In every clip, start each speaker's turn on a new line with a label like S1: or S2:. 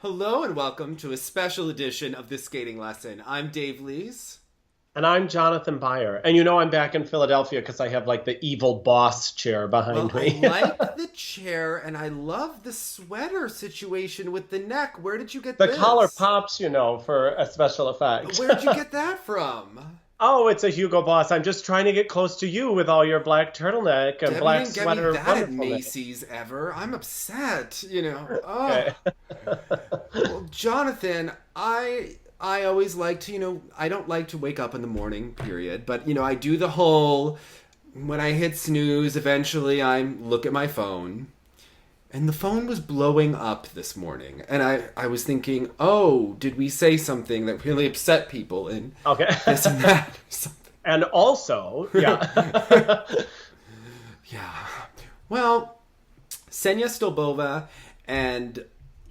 S1: Hello and welcome to a special edition of this skating lesson. I'm Dave Lees.
S2: And I'm Jonathan Byer. And you know I'm back in Philadelphia because I have like the evil boss chair
S1: Well,
S2: behind
S1: I
S2: me.
S1: like the chair and I love the sweater situation with the neck. Where did you get
S2: The collar
S1: this?
S2: pops, for a special effect.
S1: Where did you get that from?
S2: Oh, it's a Hugo Boss. I'm just trying to get close to you with all your black turtleneck and
S1: Debbie
S2: black
S1: didn't get me
S2: sweater
S1: that at
S2: wonderfulness.
S1: Macy's ever. I'm upset.
S2: Okay.
S1: Oh. Well, Jonathan, I always like to, I don't like to wake up in the morning, period. But, I do the whole when I hit snooze, eventually I look at my phone. And the phone was blowing up this morning. And I was thinking, oh, did we say something that really upset people? And
S2: Okay.
S1: this and that. Or something.
S2: And also, yeah.
S1: Yeah. Well, Senya Stolbova and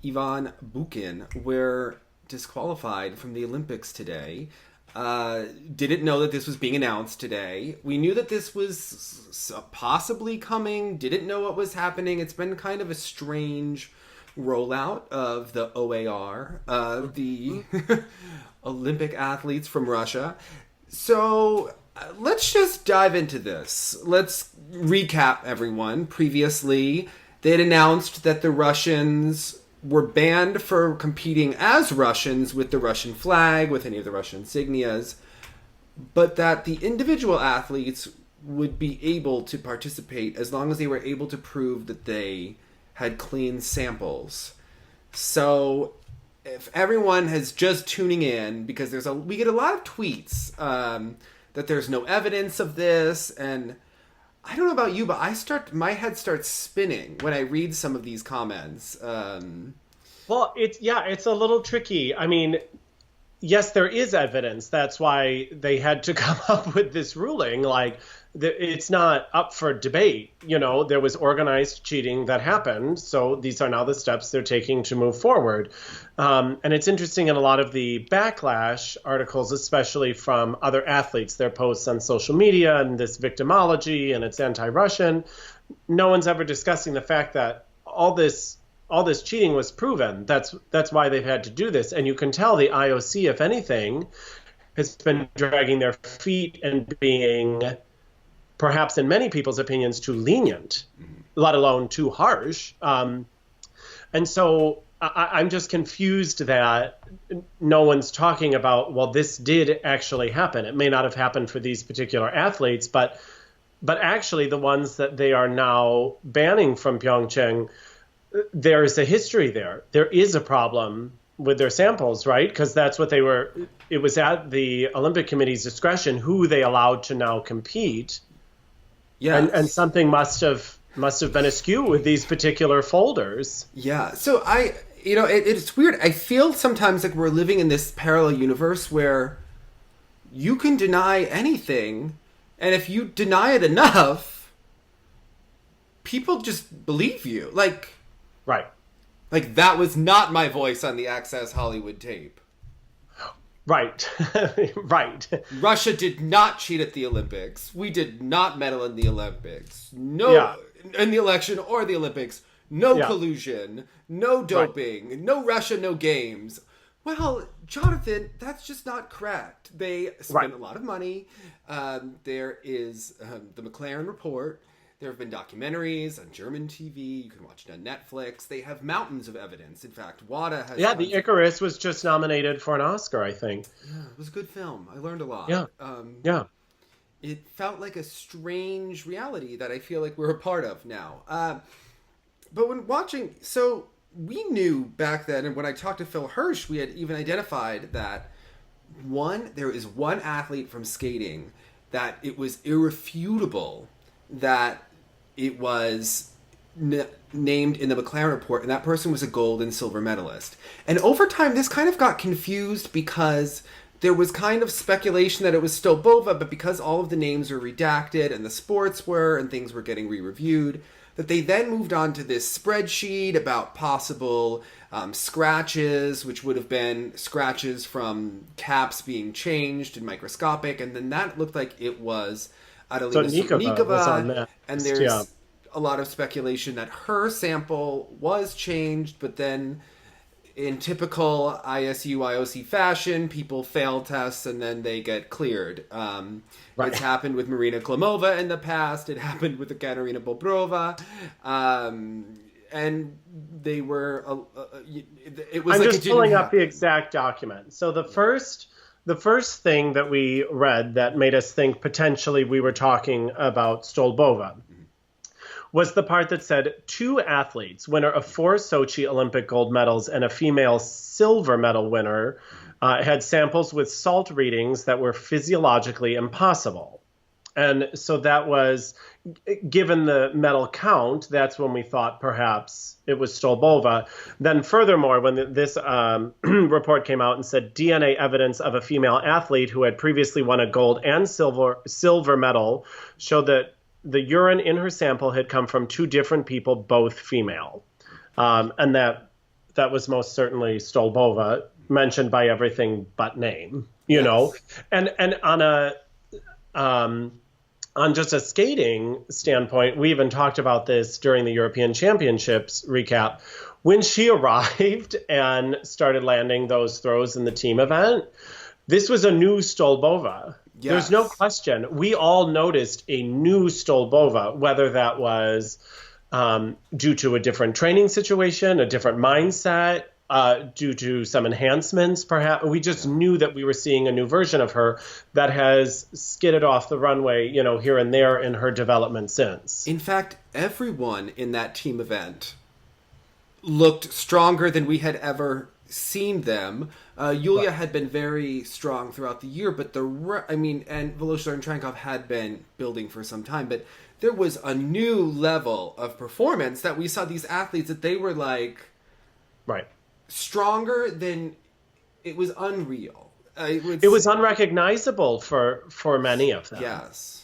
S1: Ivan Bukin were disqualified from the Olympics today. Didn't know that this was being announced today. We knew that this was possibly coming. Didn't know what was happening. It's been kind of a strange rollout of the OAR, the Olympic athletes from Russia. So let's just dive into this. Let's recap everyone. Previously, they had announced that the Russians were banned for competing as Russians with the Russian flag, with any of the Russian insignias, but that the individual athletes would be able to participate as long as they were able to prove that they had clean samples. So if everyone has just tuning in, because we get a lot of tweets that there's no evidence of this, and I don't know about you, but my head starts spinning when I read some of these comments.
S2: Well, it's a little tricky. I mean, yes, there is evidence. That's why they had to come up with this ruling. Like, it's not up for debate. There was organized cheating that happened. So these are now the steps they're taking to move forward. And it's interesting in a lot of the backlash articles, especially from other athletes, their posts on social media and this victimology and it's anti-Russian. No one's ever discussing the fact that all this cheating was proven. That's why they've had to do this. And you can tell the IOC, if anything, has been dragging their feet and being, perhaps in many people's opinions, too lenient, let alone too harsh. And so I'm just confused that no one's talking about, well, this did actually happen. It may not have happened for these particular athletes, but actually the ones that they are now banning from Pyeongchang, there's a history there. There is a problem with their samples, right? Because that's what it was at the Olympic Committee's discretion who they allowed to now compete.
S1: Yeah.
S2: And something must have been askew with these particular folders.
S1: Yeah. So it's weird. I feel sometimes like we're living in this parallel universe where you can deny anything, and if you deny it enough, people just believe you.
S2: Right.
S1: Like that was not my voice on the Access Hollywood tape.
S2: Right. Right.
S1: Russia did not cheat at the Olympics. We did not medal in the Olympics. No,
S2: Yeah.
S1: in the election or the Olympics. No
S2: Yeah.
S1: collusion. No doping. Right. No Russia, no games. Well, Jonathan, that's just not correct. They spent a lot of money. There is the McLaren report. There have been documentaries on German TV. You can watch it on Netflix. They have mountains of evidence. In fact, WADA has...
S2: Yeah, the Icarus was just nominated for an Oscar, I think.
S1: Yeah, it was a good film. I learned a lot.
S2: Yeah. Yeah.
S1: It felt like a strange reality that I feel like we're a part of now. But when watching... So we knew back then, and when I talked to Phil Hirsch, we had even identified that there is one athlete from skating that it was irrefutable that it was named in the McLaren report, and that person was a gold and silver medalist. And over time, this kind of got confused because there was kind of speculation that it was Stolbova, but because all of the names were redacted and the sports were, and things were getting re-reviewed, that they then moved on to this spreadsheet about possible scratches, which would have been scratches from caps being changed and microscopic, and then that looked like it was Adelina Nikova, and there's a lot of speculation that her sample was changed, but then in typical ISU IOC fashion, people fail tests and then they get cleared.
S2: Right.
S1: It's happened with Marina Klimova in the past. It happened with Katerina Bobrova. And they were. It was.
S2: I'm
S1: like
S2: just pulling up the exact document. So the first thing that we read that made us think potentially we were talking about Stolbova was the part that said 2 athletes, winner of 4 Sochi Olympic gold medals and a female silver medal winner, had samples with salt readings that were physiologically impossible. And so that was, given the medal count, that's when we thought perhaps it was Stolbova. Then furthermore, when this report came out and said DNA evidence of a female athlete who had previously won a gold and silver medal showed that the urine in her sample had come from 2 different people, both female. And that was most certainly Stolbova, mentioned by everything but name, you know. And on just a skating standpoint, we even talked about this during the European Championships recap. When she arrived and started landing those throws in the team event, this was a new Stolbova. Yes. There's no question. We all noticed a new Stolbova, whether that was due to a different training situation, a different mindset, due to some enhancements, perhaps. We just knew that we were seeing a new version of her that has skidded off the runway, you know, here and there in her development since.
S1: In fact, everyone in that team event looked stronger than we had ever seen them. Yulia had been very strong throughout the year, but and Volosha and Trankov had been building for some time, but there was a new level of performance that we saw these athletes that they were like stronger than it was unreal. It was
S2: unrecognizable for many of them.
S1: Yes.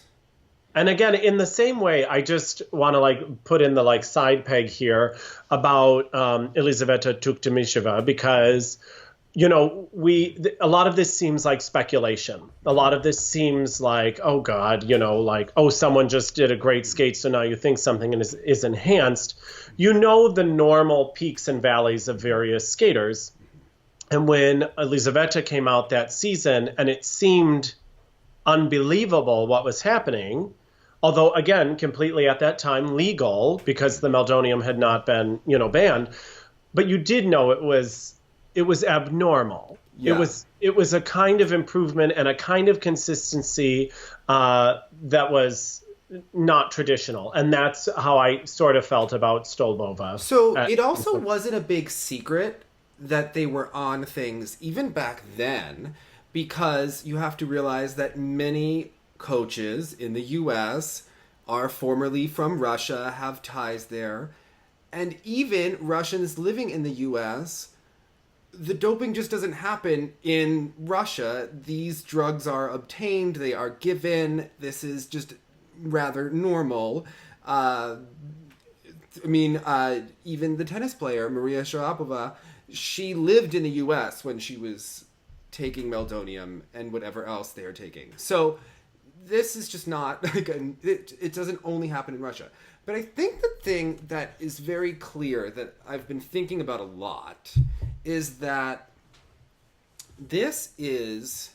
S2: And again, in the same way, I just want to put in the side peg here about Elizaveta Tuktamisheva, because, you know, a lot of this seems like speculation. A lot of this seems like, oh God, you know, someone just did a great skate, so now you think something is enhanced. You know the normal peaks and valleys of various skaters. And when Elizaveta came out that season and it seemed unbelievable what was happening, although, again, completely at that time legal because the meldonium had not been, you know, banned, but you did know it was abnormal. Yeah. It was a kind of improvement and a kind of consistency that was not traditional. And that's how I sort of felt about Stolbova.
S1: So it also wasn't a big secret that they were on things even back then, because you have to realize that many coaches in the U.S. are formerly from Russia, have ties there, and even Russians living in the U.S., the doping just doesn't happen in Russia. These drugs are obtained, they are given. This is just rather normal. Even the tennis player, Maria Sharapova, she lived in the U.S. when she was taking meldonium and whatever else they are taking. So this is just not, it doesn't only happen in Russia. But I think the thing that is very clear that I've been thinking about a lot is that this is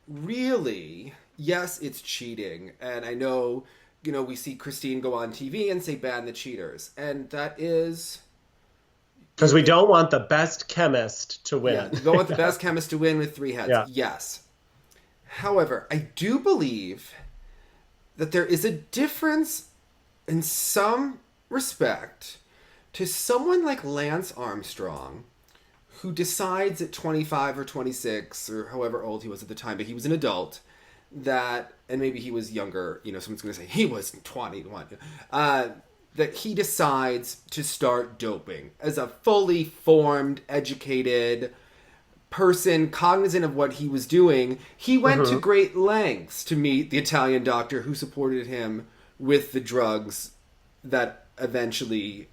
S1: really, yes, it's cheating. And I know, you know, we see Christine go on TV and say ban the cheaters. And that is...
S2: because we don't want the best chemist to win.
S1: Yeah, we don't want the best chemist to win with 3 heads.
S2: Yeah.
S1: Yes. However, I do believe that there is a difference in some respect to someone like Lance Armstrong, who decides at 25 or 26 or however old he was at the time, but he was an adult, that, and maybe he was younger, you know, someone's going to say he was 21, that he decides to start doping as a fully formed, educated person, cognizant of what he was doing. He went to great lengths to meet the Italian doctor who supported him with the drugs that eventually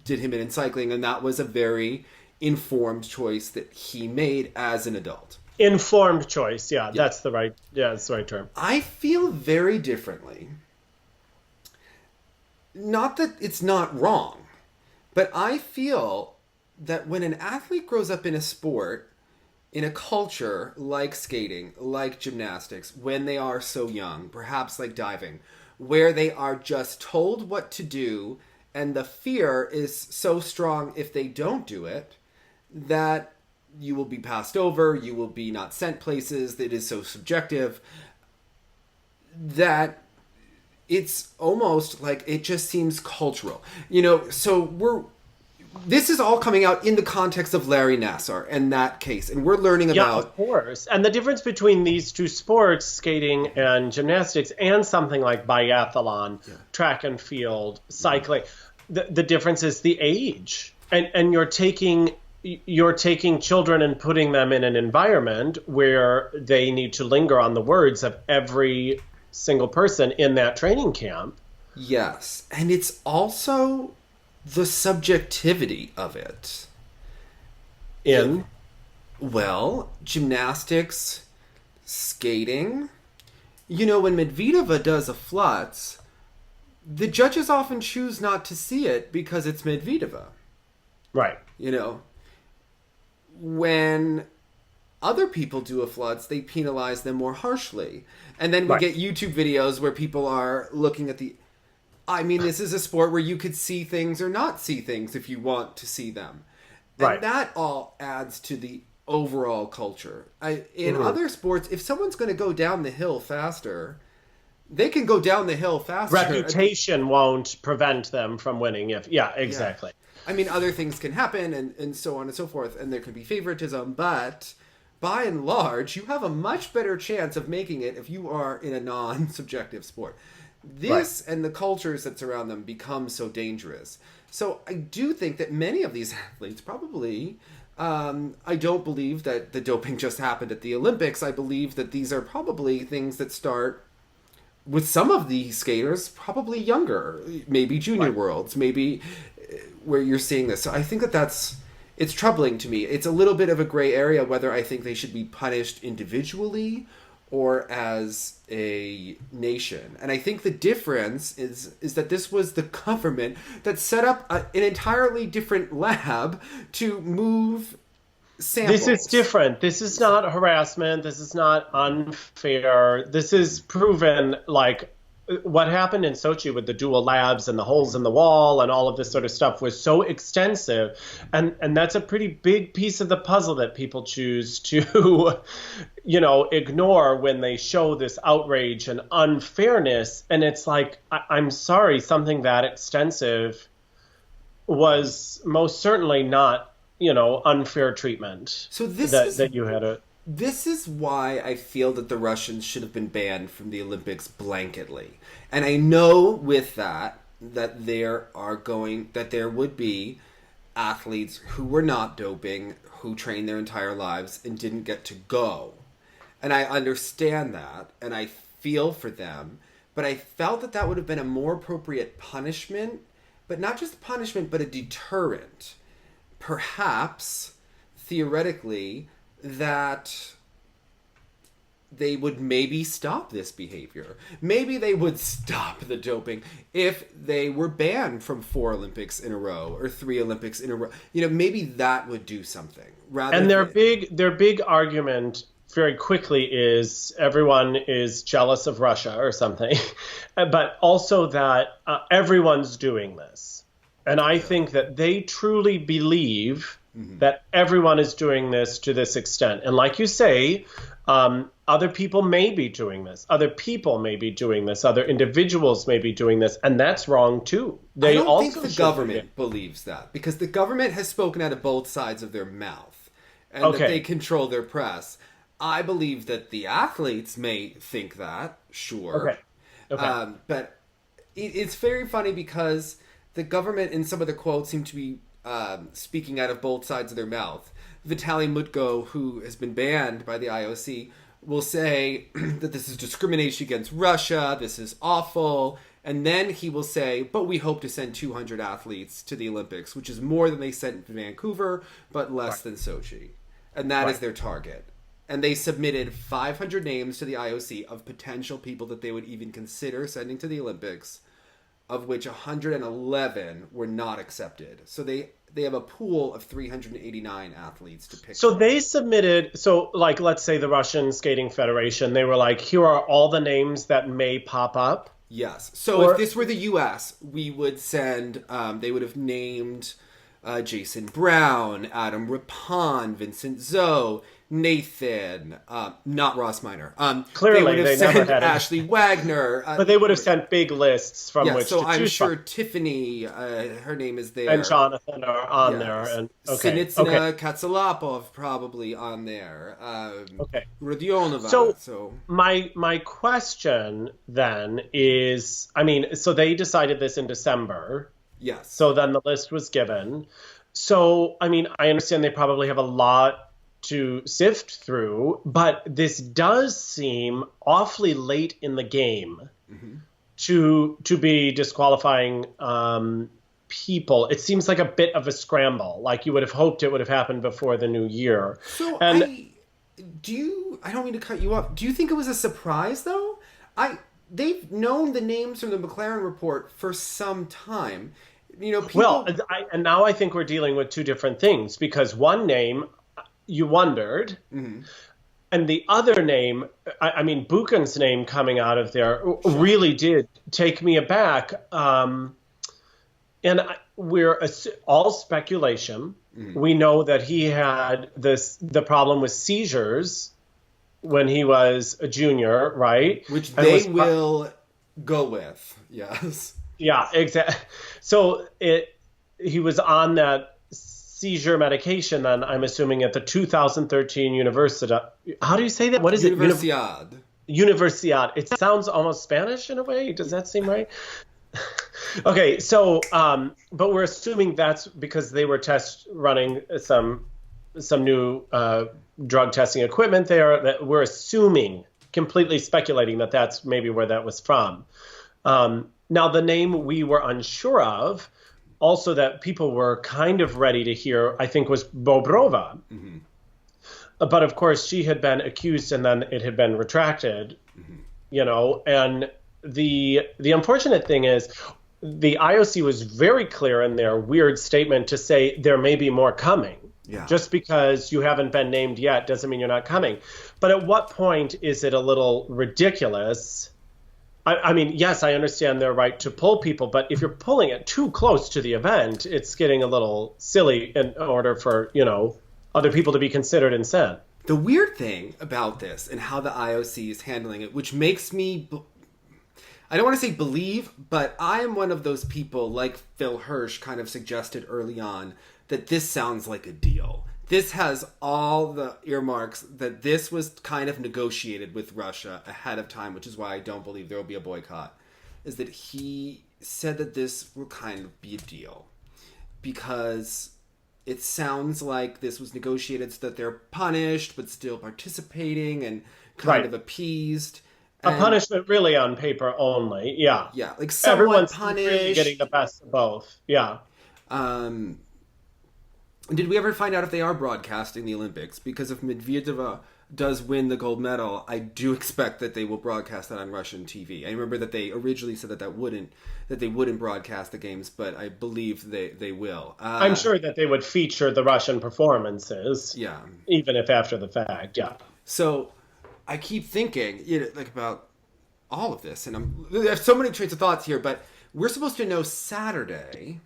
S1: did him in cycling, and that was a very informed choice that he made as an adult.
S2: Informed choice, yeah. That's the right term.
S1: I feel very differently. Not that it's not wrong, but I feel that when an athlete grows up in a sport, in a culture like skating, like gymnastics, when they are so young, perhaps like diving, where they are just told what to do, and the fear is so strong if they don't do it, that you will be passed over, you will be not sent places, that is so subjective, that it's almost like it just seems cultural. So this is all coming out in the context of Larry Nassar and that case, and we're learning about...
S2: Yeah, of course. And the difference between these two sports, skating and gymnastics, and something like biathlon, track and field, cycling, the difference is the age. And you're taking children and putting them in an environment where they need to linger on the words of every single person in that training camp.
S1: Yes, and it's also the subjectivity of it. Well, gymnastics, skating. When Medvedeva does a flutz, the judges often choose not to see it because it's Medvedeva.
S2: Right.
S1: When other people do a flutz, they penalize them more harshly. And then we get YouTube videos where people are looking at this is a sport where you could see things or not see things if you want to see them. And that all adds to the overall culture. In other sports, if someone's going to go down the hill faster, they can go down the hill faster.
S2: Reputation won't prevent them from winning. Exactly.
S1: Yeah. Other things can happen and so on and so forth, and there can be favoritism, but by and large, you have a much better chance of making it if you are in a non-subjective sport. This and the cultures that surround them become so dangerous. So I do think that many of these athletes probably... I don't believe that the doping just happened at the Olympics. I believe that these are probably things that start with some of the skaters probably younger, maybe junior worlds, maybe where you're seeing this. So I think it's troubling to me. It's a little bit of a gray area whether I think they should be punished individually or as a nation. And I think the difference is that this was the government that set up an entirely different lab to move samples.
S2: This is different. This is not harassment. This is not unfair. This is proven, like what happened in Sochi with the dual labs and the holes in the wall and all of this sort of stuff was so extensive. And that's a pretty big piece of the puzzle that people choose to, ignore when they show this outrage and unfairness. And it's like, I'm sorry, something that extensive was most certainly not, unfair treatment.
S1: So
S2: that you had it.
S1: This is why I feel that the Russians should have been banned from the Olympics blanketly. And I know with that there would be athletes who were not doping, who trained their entire lives and didn't get to go. And I understand that, and I feel for them, but I felt that would have been a more appropriate punishment, but not just punishment, but a deterrent. Perhaps, theoretically, that they would maybe stop this behavior. Maybe they would stop the doping if they were banned from 4 Olympics in a row or 3 Olympics in a row. Maybe that would do something.
S2: Their big argument very quickly is everyone is jealous of Russia or something, but also that everyone's doing this. And I think that they truly believe that everyone is doing this to this extent. And like you say, other people may be doing this. Other people may be doing this. Other individuals may be doing this. And that's wrong, too.
S1: I don't think the government believes that, because the government has spoken out of both sides of their mouth and that they control their press. I believe that the athletes may think that, sure. But it's very funny because the government, in some of the quotes, seem to be speaking out of both sides of their mouth. Vitaly Mutko, who has been banned by the IOC, will say that this is discrimination against Russia, this is awful, and then he will say, but we hope to send 200 athletes to the Olympics, which is more than they sent to Vancouver, but less than Sochi. And that is their target. And they submitted 500 names to the IOC of potential people that they would even consider sending to the Olympics, of which 111 were not accepted. So they have a pool of 389 athletes to pick
S2: So
S1: from.
S2: they submitted, so like, let's say the Russian Skating Federation, they were like, here are all the names that may pop up.
S1: Yes. So if
S2: Or,
S1: this were the U.S., we would send. They would have named Jason Brown, Adam Rippon, Vincent Zoe, Nathan, not Ross Minor. They would
S2: clearly,
S1: have
S2: they never
S1: sent
S2: had it.
S1: Ashley Wagner.
S2: But they would have sent big lists from
S1: Yeah,
S2: which
S1: so
S2: to
S1: I'm
S2: choose
S1: sure
S2: from.
S1: Tiffany, her name is there.
S2: And Jonathan are on there.
S1: Yes.
S2: And okay, okay,
S1: Sinitsina Katsalapov probably on there.
S2: okay.
S1: Rodionova.
S2: So
S1: So
S2: my question then is, I mean, so they decided this in December.
S1: yes.
S2: So then the list was given. So, I mean, I understand they probably have a lot to sift through, but this does seem awfully late in the game to be disqualifying people. It seems like a bit of a scramble. Like you would have hoped it would have happened before the new year.
S1: So
S2: And
S1: I don't mean to cut you off. Do you think it was a surprise though? They've known the names from the McLaren report for some time. You know, people.
S2: well, and now I think we're dealing with two different things because one name you wondered, and the other name, I mean, Bukin's name coming out of there really did take me aback. We're all speculation. We know that he had the problem with seizures when he was a junior, right?
S1: Which
S2: And
S1: they will go with, yes.
S2: Yeah, exactly. So he was on that seizure medication then, I'm assuming, at the 2013 Universidad. How do you say that? What is
S1: Universidad.
S2: it? Universidad. It sounds almost Spanish in a way. Does that seem right? Okay, so, but we're assuming that's because they were running some new drug testing equipment there. That we're assuming, completely speculating, that that's maybe where that was from. Now, the name we were unsure of, also that people were kind of ready to hear, I think, was Bobrova. But of course, she had been accused and then it had been retracted, you know. And the unfortunate thing is the IOC was very clear in their weird statement to say there may be more coming.
S1: Yeah.
S2: Just because you haven't been named yet doesn't mean you're not coming. But at what point is it a little ridiculous? I mean, yes, I understand their right to pull people, but if you're pulling it too close to the event, it's getting a little silly in order for, you know, other people to be considered and sent.
S1: The weird thing about this and how the IOC is handling it, which makes me, I don't want to say believe, but I am one of those people, like Phil Hirsch kind of suggested early on, that this sounds like a deal. This has all the earmarks that this was kind of negotiated with Russia ahead of time, which is why I don't believe there will be a boycott, is that he said that this will kind of be a deal. Because it sounds like this was negotiated so that they're punished, but still participating and kind of appeased.
S2: A punishment really on paper only, yeah.
S1: Yeah, like somewhat
S2: everyone's
S1: punished.
S2: really getting the best of both, yeah.
S1: Did we ever find out if they are broadcasting the Olympics? Because if Medvedeva does win the gold medal, I do expect that they will broadcast that on Russian TV. I remember that they originally said that they wouldn't broadcast the games, but I believe they will.
S2: I'm sure that they would feature the Russian performances,
S1: Yeah.
S2: even if after the fact, yeah.
S1: So I keep thinking, you know, like about all of this, and I have so many trains of thoughts here, but we're supposed to know Saturday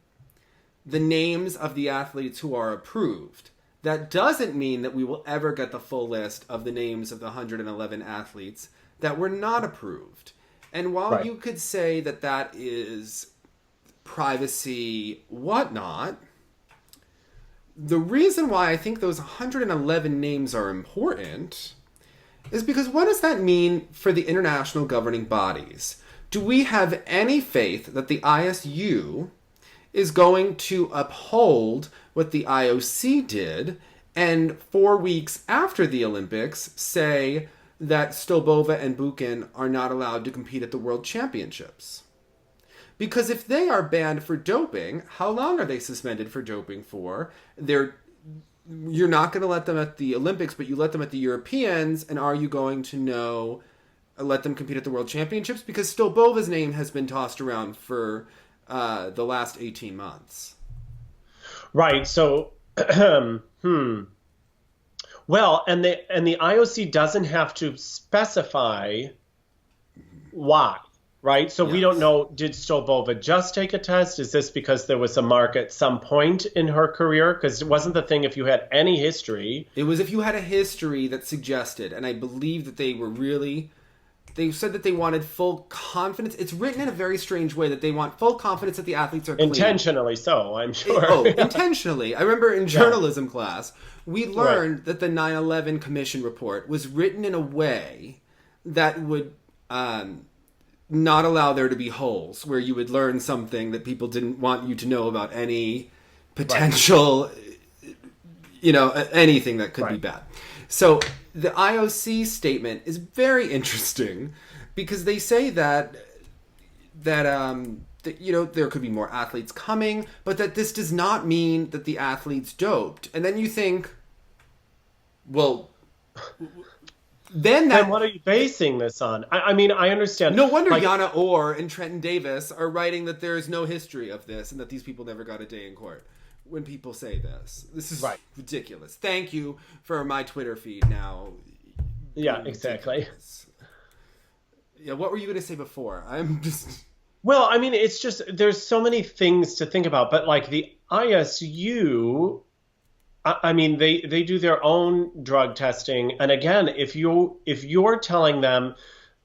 S1: the names of the athletes who are approved. That doesn't mean that we will ever get the full list of the names of the 111 athletes that were not approved. And while you could say that that is privacy, whatnot, the reason why I think those 111 names are important is because what does that mean for the international governing bodies? Do we have any faith that the ISU is going to uphold what the IOC did and 4 weeks after the Olympics say that Stolbova and Bukin are not allowed to compete at the World Championships? Because if they are banned for doping, how long are they suspended for doping for? You're not going to let them at the Olympics, but you let them at the Europeans, and are you going to let them compete at the World Championships? Because Stolbova's name has been tossed around for the last 18 months.
S2: Right. So, well, and the IOC doesn't have to specify why, right? So we don't
S1: Yes.
S2: know, did Stolbova just take a test? Is this because there was a mark at some point in her career? Because it wasn't the thing if you had any history.
S1: It was if you had a history that suggested, and I believe that they said that they wanted full confidence. It's written in a very strange way that they want full confidence that the athletes are clean.
S2: Intentionally so, I'm sure.
S1: Intentionally. I remember in journalism class, we learned that the 9/11 Commission report was written in a way that would not allow there to be holes where you would learn something that people didn't want you to know about any potential, anything that could be bad. So the IOC statement is very interesting because they say that there could be more athletes coming, but that this does not mean that the athletes doped. And then you think, well, then
S2: what are you basing this on? I mean, I understand.
S1: No wonder Yana Orr and Trenton Davis are writing that there is no history of this and that these people never got a day in court. When people say this is ridiculous. Thank you for my Twitter feed now.
S2: Yeah, exactly.
S1: Yeah, what were you going to say before? I'm just...
S2: Well, I mean, it's just, there's so many things to think about, but like the ISU, I mean, they do their own drug testing. And again, if you're telling them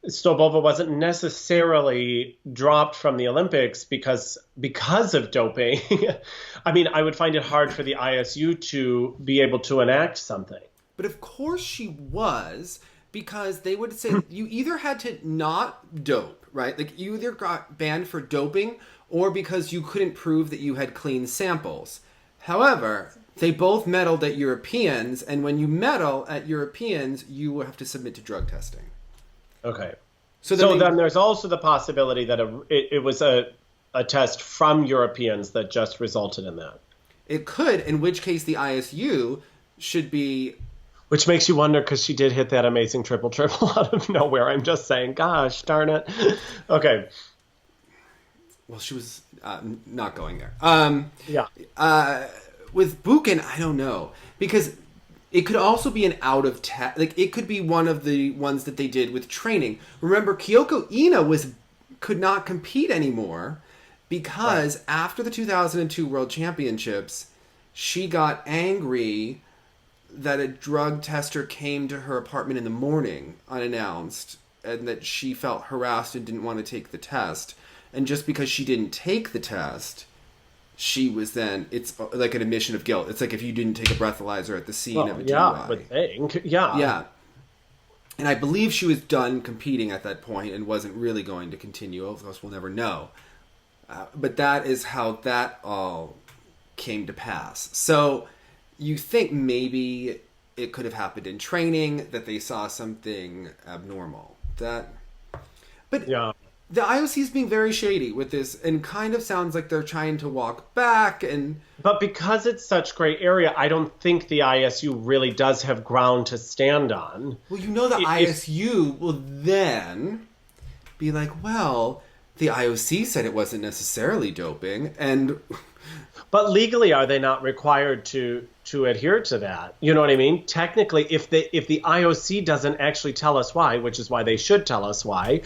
S2: Stolbova wasn't necessarily dropped from the Olympics because of doping, I mean, I would find it hard for the ISU to be able to enact something.
S1: But of course she was, because they would say you either had to not dope, right? Like you either got banned for doping or because you couldn't prove that you had clean samples. However, they both medaled at Europeans, and when you medal at Europeans, you will have to submit to drug testing.
S2: Okay. So then there's also the possibility that it was a test from Europeans that just resulted in that.
S1: It could, in which case the ISU should be...
S2: Which makes you wonder, because she did hit that amazing triple-triple out of nowhere. I'm just saying, gosh, darn it. Okay.
S1: Well, she was not going there.
S2: Yeah.
S1: With Bukin, I don't know. Because it could also be an like it could be one of the ones that they did with training. Remember, Kyoko Ina could not compete anymore because after the 2002 World Championships, she got angry that a drug tester came to her apartment in the morning unannounced and that she felt harassed and didn't want to take the test. And just because she didn't take the test, it's like an admission of guilt. It's like if you didn't take a breathalyzer at the scene of a DUI.
S2: Yeah, but think. Yeah.
S1: Yeah. And I believe she was done competing at that point and wasn't really going to continue. Of course, we'll never know. But that is how that all came to pass. So you think maybe it could have happened in training, that they saw something abnormal. But
S2: yeah.
S1: The IOC is being very shady with this and kind of sounds like they're trying to walk back.
S2: But because it's such gray area, I don't think the ISU really does have ground to stand on.
S1: Well, the ISU will then be like, well, the IOC said it wasn't necessarily doping, and...
S2: But legally, are they not required to adhere to that? You know what I mean? Technically, if the IOC doesn't actually tell us why, which is why they should tell us why,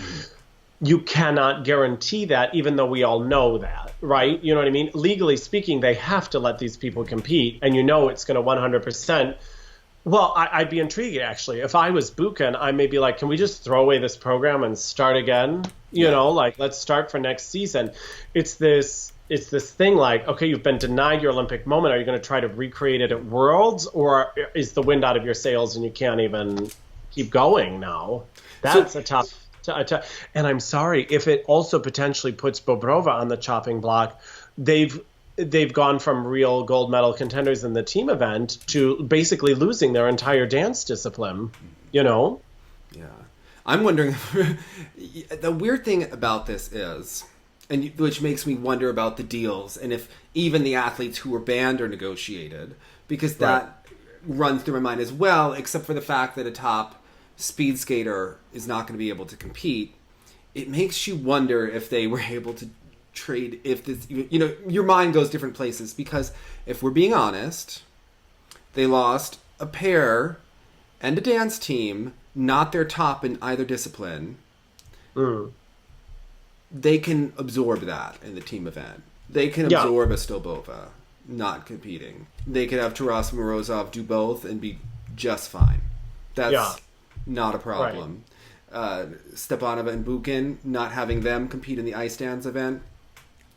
S2: you cannot guarantee that, even though we all know that, right? You know what I mean? Legally speaking, they have to let these people compete, and it's going to 100%. Well, I'd be intrigued, actually. If I was Bukin, I may be like, can we just throw away this program and start again? Let's start for next season. It's this thing like, okay, you've been denied your Olympic moment. Are you going to try to recreate it at Worlds, or is the wind out of your sails and you can't even keep going now? That's a tough. And I'm sorry if it also potentially puts Bobrova on the chopping block. They've gone from real gold medal contenders in the team event to basically losing their entire dance discipline. Yeah,
S1: I'm wondering. The weird thing about this is, which makes me wonder about the deals and if even the athletes who were banned are negotiated, because that runs through my mind as well. Except for the fact that a top speed skater is not going to be able to compete, it makes you wonder if they were able to trade if this, your mind goes different places, because if we're being honest, they lost a pair and a dance team, not their top in either discipline. They can absorb that in the team event. They can absorb a Stolbova not competing. They could have Taras Morozov do both and be just fine. That's not a problem. Right. Stolbova and Bukin, not having them compete in the ice dance event,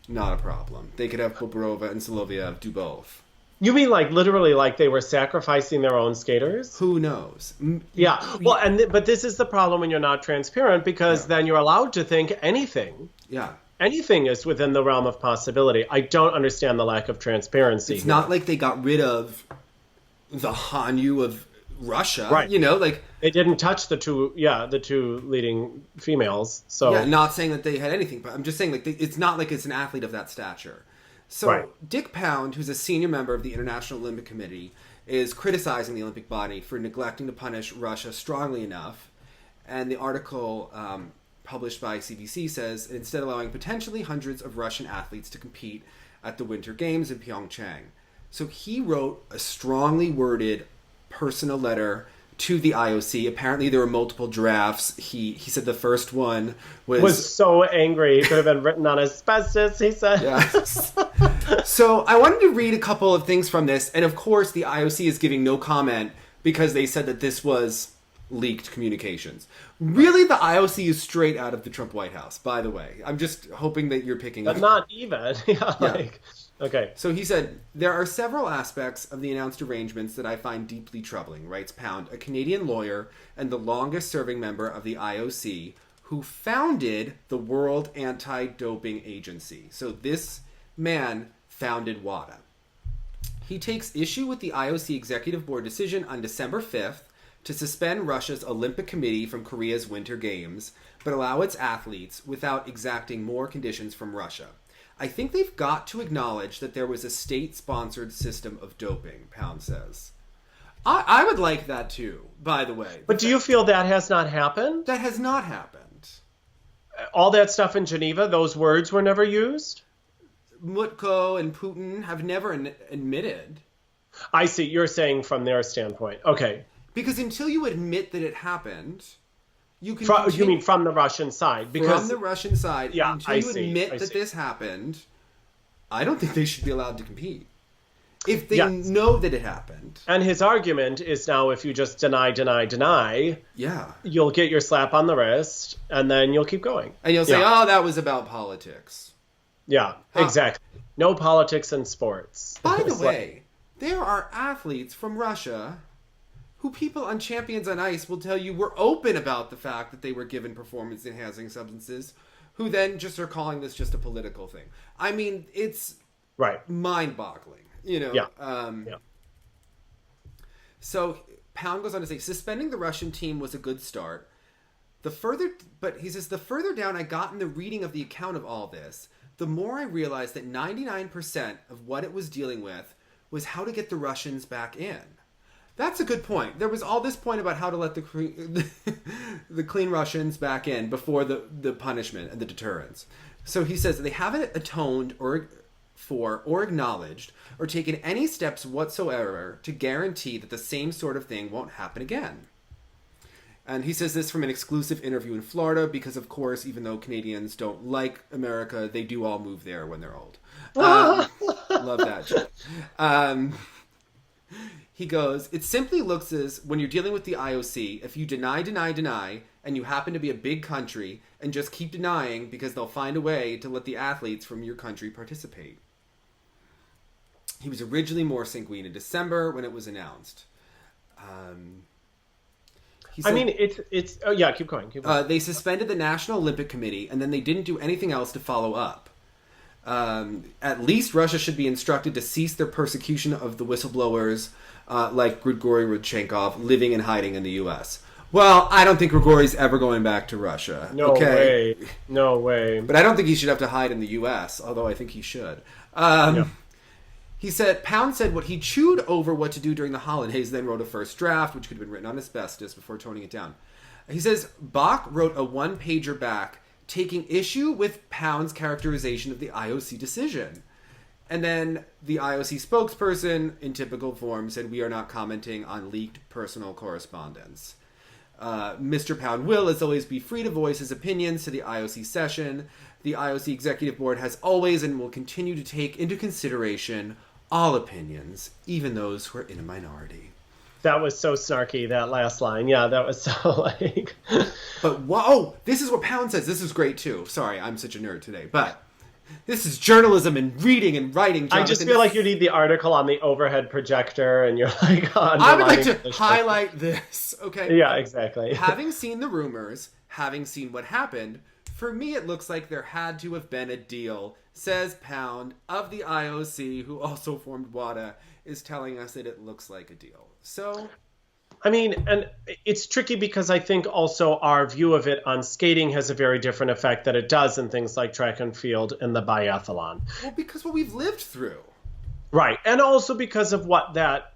S1: not a problem. They could have Bobrova and Soloviev do both.
S2: You mean like literally like they were sacrificing their own skaters?
S1: Who knows?
S2: Yeah. Well, but this is the problem when you're not transparent, because then you're allowed to think anything.
S1: Yeah.
S2: Anything is within the realm of possibility. I don't understand the lack of transparency.
S1: It's not like they got rid of the Hanyu of Russia,
S2: right?
S1: Like
S2: they didn't touch the two leading females. So
S1: not saying that they had anything, but I'm just saying like it's not like it's an athlete of that stature. So Dick Pound, who's a senior member of the International Olympic Committee, is criticizing the Olympic body for neglecting to punish Russia strongly enough. And the article published by CBC says, instead allowing potentially hundreds of Russian athletes to compete at the Winter Games in Pyeongchang. So he wrote a strongly worded personal letter to the IOC. Apparently there were multiple drafts. He said the first one was
S2: so angry. It could have been written on asbestos, he said.
S1: Yes. So I wanted to read a couple of things from this. And of course the IOC is giving no comment because they said that this was leaked communications. Really, the IOC is straight out of the Trump White House, by the way. I'm just hoping that you're picking up.
S2: But not even. Okay.
S1: So he said, there are several aspects of the announced arrangements that I find deeply troubling, writes Pound, a Canadian lawyer and the longest serving member of the IOC, who founded the World Anti-Doping Agency. So this man founded WADA. He takes issue with the IOC Executive Board decision on December 5th to suspend Russia's Olympic Committee from Korea's Winter Games, but allow its athletes without exacting more conditions from Russia. I think they've got to acknowledge that there was a state-sponsored system of doping, Pound says. I would like that too, by the way.
S2: But do you feel that has not happened?
S1: That has not happened.
S2: All that stuff in Geneva, those words were never used?
S1: Mutko and Putin have never admitted.
S2: I see. You're saying from their standpoint. Okay.
S1: Because until you admit that it happened, you can...
S2: You mean from the Russian side?
S1: Because from the Russian side, until you admit that
S2: see.
S1: This happened, I don't think they should be allowed to compete. If they know that it happened.
S2: And his argument is now if you just deny, you'll get your slap on the wrist, and then you'll keep going.
S1: And you'll say, oh, that was about politics.
S2: Yeah, exactly. No politics in sports.
S1: By the way, there are athletes from Russia who people on Champions on Ice will tell you were open about the fact that they were given performance-enhancing substances, who then just are calling this just a political thing. I mean, it's mind-boggling, So Pound goes on to say, suspending the Russian team was a good start. But he says, the further down I got in the reading of the account of all this, the more I realized that 99% of what it was dealing with was how to get the Russians back in. That's a good point. There was all this point about how to let the clean Russians back in before the punishment and the deterrence. So he says they haven't atoned or acknowledged or taken any steps whatsoever to guarantee that the same sort of thing won't happen again. And he says this from an exclusive interview in Florida because, of course, even though Canadians don't like America, they do all move there when they're old. Love that. He goes, it simply looks as, when you're dealing with the IOC, if you deny, and you happen to be a big country, and just keep denying because they'll find a way to let the athletes from your country participate. He was originally more sanguine in December when it was announced.
S2: Keep going.
S1: They suspended the National Olympic Committee, and then they didn't do anything else to follow up. At least Russia should be instructed to cease their persecution of the whistleblowers like Grigory Rodchenkov living and hiding in the U.S. Well, I don't think Grigory's ever going back to Russia.
S2: No way.
S1: But I don't think he should have to hide in the U.S., although I think he should. He said, Pound said what he chewed over what to do during the holidays, then wrote a first draft, which could have been written on asbestos before toning it down. He says, Bach wrote a one-pager back taking issue with Pound's characterization of the IOC decision. And then the IOC spokesperson, in typical form, said, "We are not commenting on leaked personal correspondence." Mr. Pound will, as always, be free to voice his opinions to the IOC session. The IOC Executive Board has always and will continue to take into consideration all opinions, even those who are in a minority.
S2: That was so snarky, that last line. Yeah, that was so like...
S1: But, whoa, this is what Pound says. This is great, too. Sorry, I'm such a nerd today. But this is journalism and reading and writing. Jonathan.
S2: I just feel like you need the article on the overhead projector, and you're like...
S1: I would like to highlight this, okay?
S2: Yeah, exactly.
S1: Having seen the rumors, having seen what happened, for me it looks like there had to have been a deal, says Pound of the IOC, who also formed WADA, is telling us that it looks like a deal. So,
S2: I mean, and it's tricky because I think also our view of it on skating has a very different effect that it does in things like track and field and the biathlon.
S1: Well, because what we've lived through.
S2: Right. And also because of what that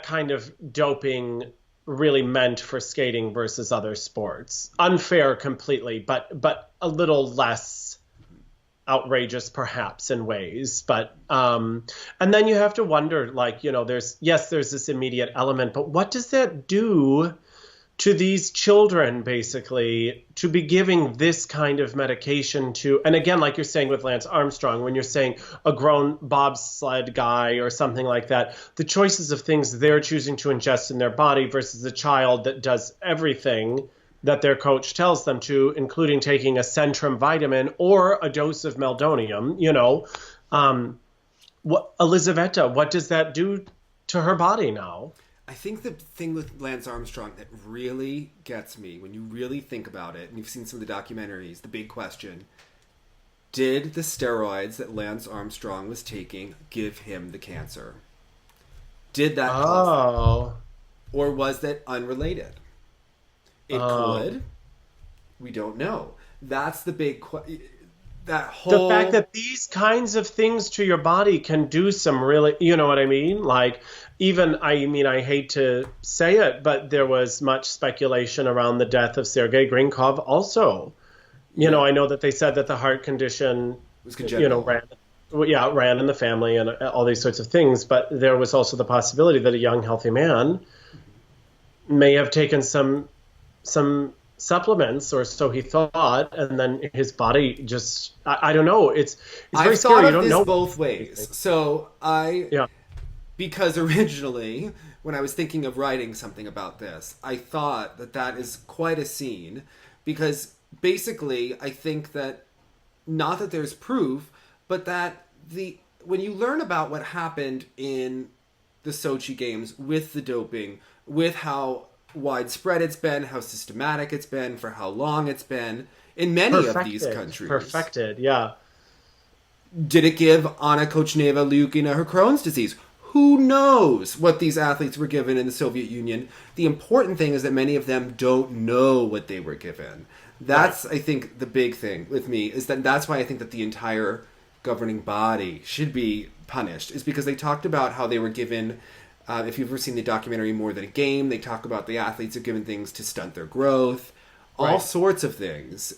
S2: kind of doping really meant for skating versus other sports. Unfair completely, but a little less outrageous perhaps in ways, but and then you have to wonder, like, you know, there's this immediate element, but what does that do to these children, basically, to be giving this kind of medication to, and again, like you're saying with Lance Armstrong, when you're saying a grown bobsled guy or something like that, the choices of things they're choosing to ingest in their body versus a child that does everything that their coach tells them to, including taking a Centrum vitamin or a dose of meldonium, you know. Elizaveta, what does that do to her body now?
S1: I think the thing with Lance Armstrong that really gets me, when you really think about it, and you've seen some of the documentaries, the big question, did the steroids that Lance Armstrong was taking give him the cancer? Did that cause that? Or was that unrelated? It could. We don't know. That's the big that whole...
S2: The fact that these kinds of things to your body can do some really... You know what I mean? Like, even, I hate to say it, but there was much speculation around the death of Sergei Grinkov also. You know, I know that they said that the heart condition...
S1: was congenital.
S2: Ran in the family and all these sorts of things, but there was also the possibility that a young, healthy man may have taken some supplements, or so he thought, and then his body just, I don't know. It's very scary. You don't know
S1: both ways. So because originally when I was thinking of writing something about this, I thought that is quite a scene, because basically I think that not that there's proof, but that when you learn about what happened in the Sochi Games with the doping, with how widespread it's been, how systematic it's been, for how long it's been in many of these countries.
S2: Perfected, yeah.
S1: Did it give Anna Kochneva Lyukina her Crohn's disease? Who knows what these athletes were given in the Soviet Union? The important thing is that many of them don't know what they were given. That's, I think, the big thing with me, is that's why I think that the entire governing body should be punished, is because they talked about how they were given... if you've ever seen the documentary More Than a Game, they talk about the athletes are given things to stunt their growth, all sorts of things.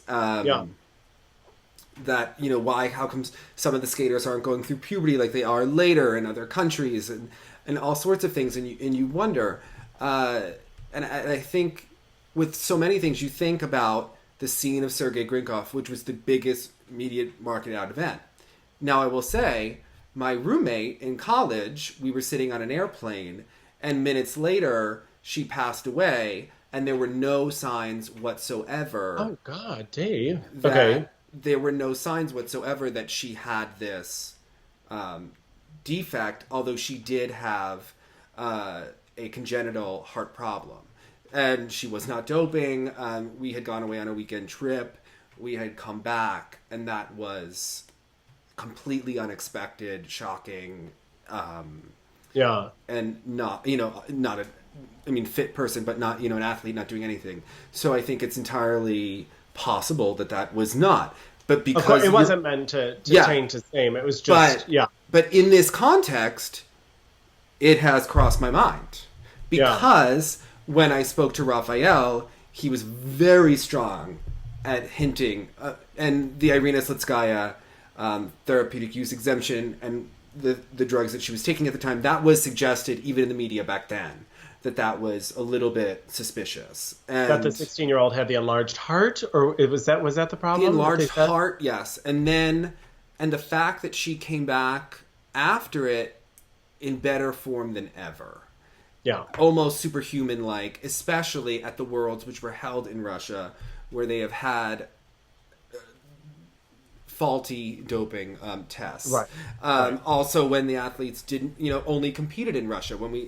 S1: That, you know, how come some of the skaters aren't going through puberty like they are later in other countries, and all sorts of things. And you wonder, and I think with so many things, you think about the scene of Sergei Grinkov, which was the biggest media marketed out event. Now, I will say, my roommate in college, we were sitting on an airplane, and minutes later, she passed away, and there were no signs whatsoever.
S2: Oh, God, Dave.
S1: Okay. There were no signs whatsoever that she had this defect, although she did have a congenital heart problem. And she was not doping. We had gone away on a weekend trip. We had come back, and that was... completely unexpected, shocking, and not fit person, but not, an athlete not doing anything. So I think it's entirely possible that was not. But because
S2: of course, it wasn't meant to change his name. It was just,
S1: But in this context, it has crossed my mind. Because when I spoke to Raphael, he was very strong at hinting, and the Irina Slitskaya therapeutic use exemption and the drugs that she was taking at the time, that was suggested even in the media back then, that was a little bit suspicious. And
S2: that the 16-year-old had the enlarged heart, or was that the problem?
S1: The enlarged heart, yes. And the fact that she came back after it in better form than ever.
S2: Yeah.
S1: Almost superhuman-like, especially at the Worlds, which were held in Russia, where they have had faulty doping tests.
S2: Right.
S1: Also, when the athletes didn't, only competed in Russia, wherever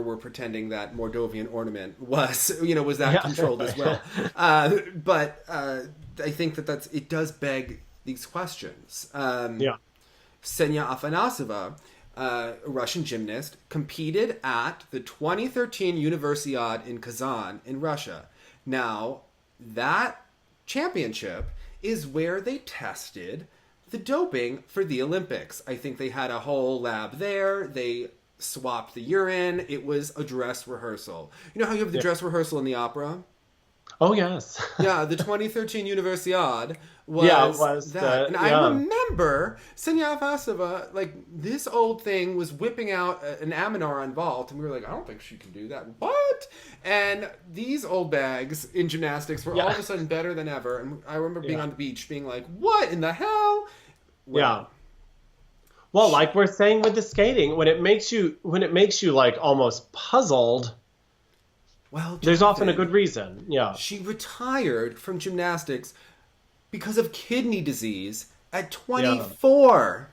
S1: we're pretending that Moldovan ornament was that controlled as well. But I think it does beg these questions. Ksenia Afanasova, a Russian gymnast, competed at the 2013 Universiade in Kazan in Russia. Now, that championship is where they tested the doping for the Olympics. I think they had a whole lab there. They swapped the urine. It was a dress rehearsal. You know how you have the dress rehearsal in the opera?
S2: Oh, yes.
S1: Yeah, the 2013 Universiade was that. I remember Ksenia Afanasova, this old thing was whipping out an Aminar on vault, and we were like, I don't think she can do that. What? And these old bags in gymnastics were all of a sudden better than ever. And I remember being on the beach being like, what in the hell?
S2: Well, like we're saying with the skating, when it makes you almost puzzled, well, there's often a good reason. Yeah.
S1: She retired from gymnastics because of kidney disease at 24.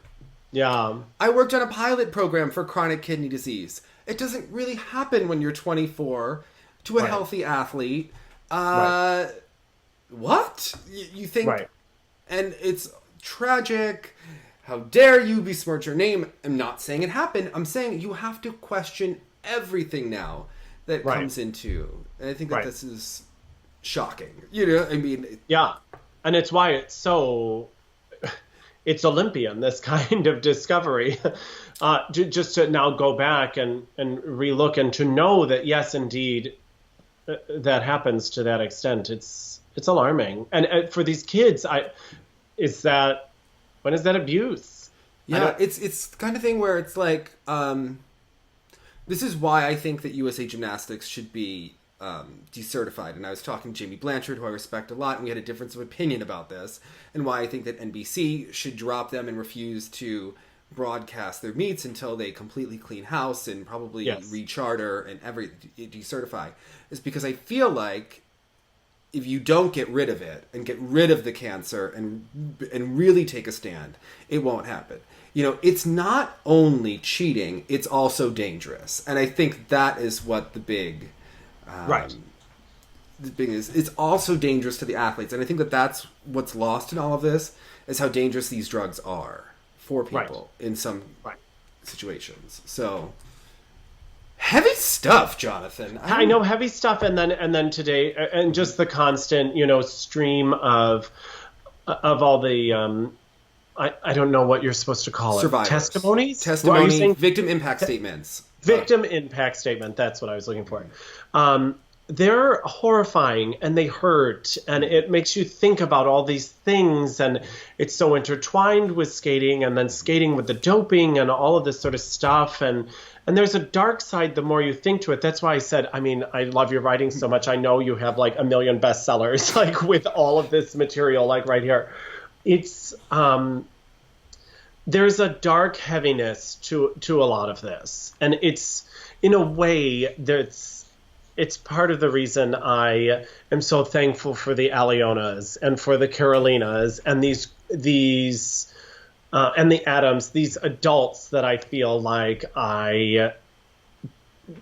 S2: Yeah.
S1: I worked on a pilot program for chronic kidney disease. It doesn't really happen when you're 24 to a healthy athlete. What? You think...
S2: Right.
S1: And it's tragic. How dare you besmirch your name? I'm not saying it happened. I'm saying you have to question everything now that comes into. And I think that this is shocking.
S2: Yeah. And it's why it's so... It's Olympian, this kind of discovery. Just to now go back and relook and to know that, yes, indeed, that happens to that extent. It's alarming. And for these kids, when is that abuse?
S1: Yeah, it's the kind of thing where it's like... this is why I think that USA Gymnastics should be decertified. And I was talking to Jamie Blanchard, who I respect a lot, and we had a difference of opinion about this, and why I think that NBC should drop them and refuse to broadcast their meets until they completely clean house and probably recharter and decertify, is because I feel like if you don't get rid of it and get rid of the cancer and really take a stand, it won't happen. It's not only cheating, it's also dangerous. And I think that is what the big... The thing is, it's also dangerous to the athletes. And I think that that's what's lost in all of this, is how dangerous these drugs are for people in some situations. So... Heavy stuff, Jonathan.
S2: I know, heavy stuff, and then today, and just the constant, stream of all the I don't know what you're supposed to call it.
S1: Survivors.
S2: Testimonies,
S1: victim impact statements.
S2: Victim impact statement. That's what I was looking for. They're horrifying and they hurt, and it makes you think about all these things, and it's so intertwined with skating, and then skating with the doping and all of this sort of stuff, and there's a dark side the more you think to it. That's why I said, I love your writing so much. I know you have 1 million bestsellers with all of this material right here. It's there's a dark heaviness to a lot of this, and it's in a way it's part of the reason I am so thankful for the Alionas and for the Carolinas and these and the Adams, these adults that I feel like I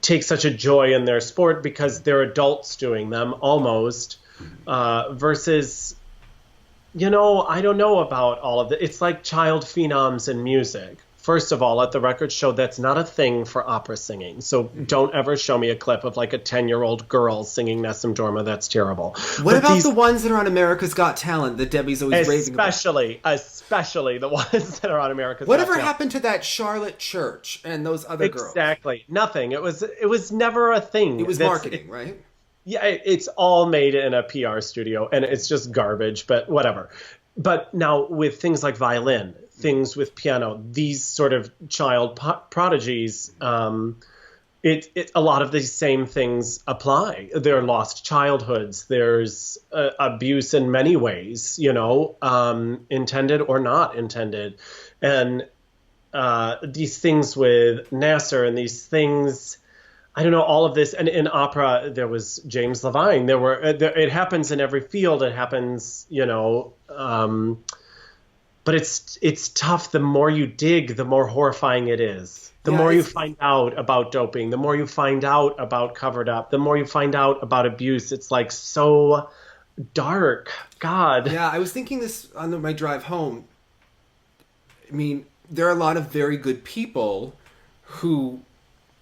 S2: take such a joy in their sport because they're adults doing them almost, versus, I don't know about all of it. It's like child phenoms in music. First of all, at the record show, that's not a thing for opera singing. So don't ever show me a clip of a 10-year-old girl singing Nessun Dorma. That's terrible.
S1: What about the ones that are on America's Got Talent that Debbie's always raving about?
S2: Especially the ones that are on America's Got Talent.
S1: Whatever happened to that Charlotte Church and those other girls?
S2: Exactly. Nothing. It was never a thing.
S1: It was marketing, right?
S2: Yeah, it's all made in a PR studio and it's just garbage, but whatever. But now with things like violin, things with piano, these sort of child prodigies, a lot of these same things apply. There are lost childhoods. There's abuse in many ways, intended or not intended. And these things with Nassar and these things, I don't know, all of this. And in opera, there was James Levine. It happens in every field. It happens, but it's tough. The more you dig, the more horrifying it is. The
S1: Yeah,
S2: more you find out about doping, the more you find out about covered up, the more you find out about abuse. It's like so dark. God.
S1: yeah. I was thinking this on my drive home. I mean, there are a lot of very good people who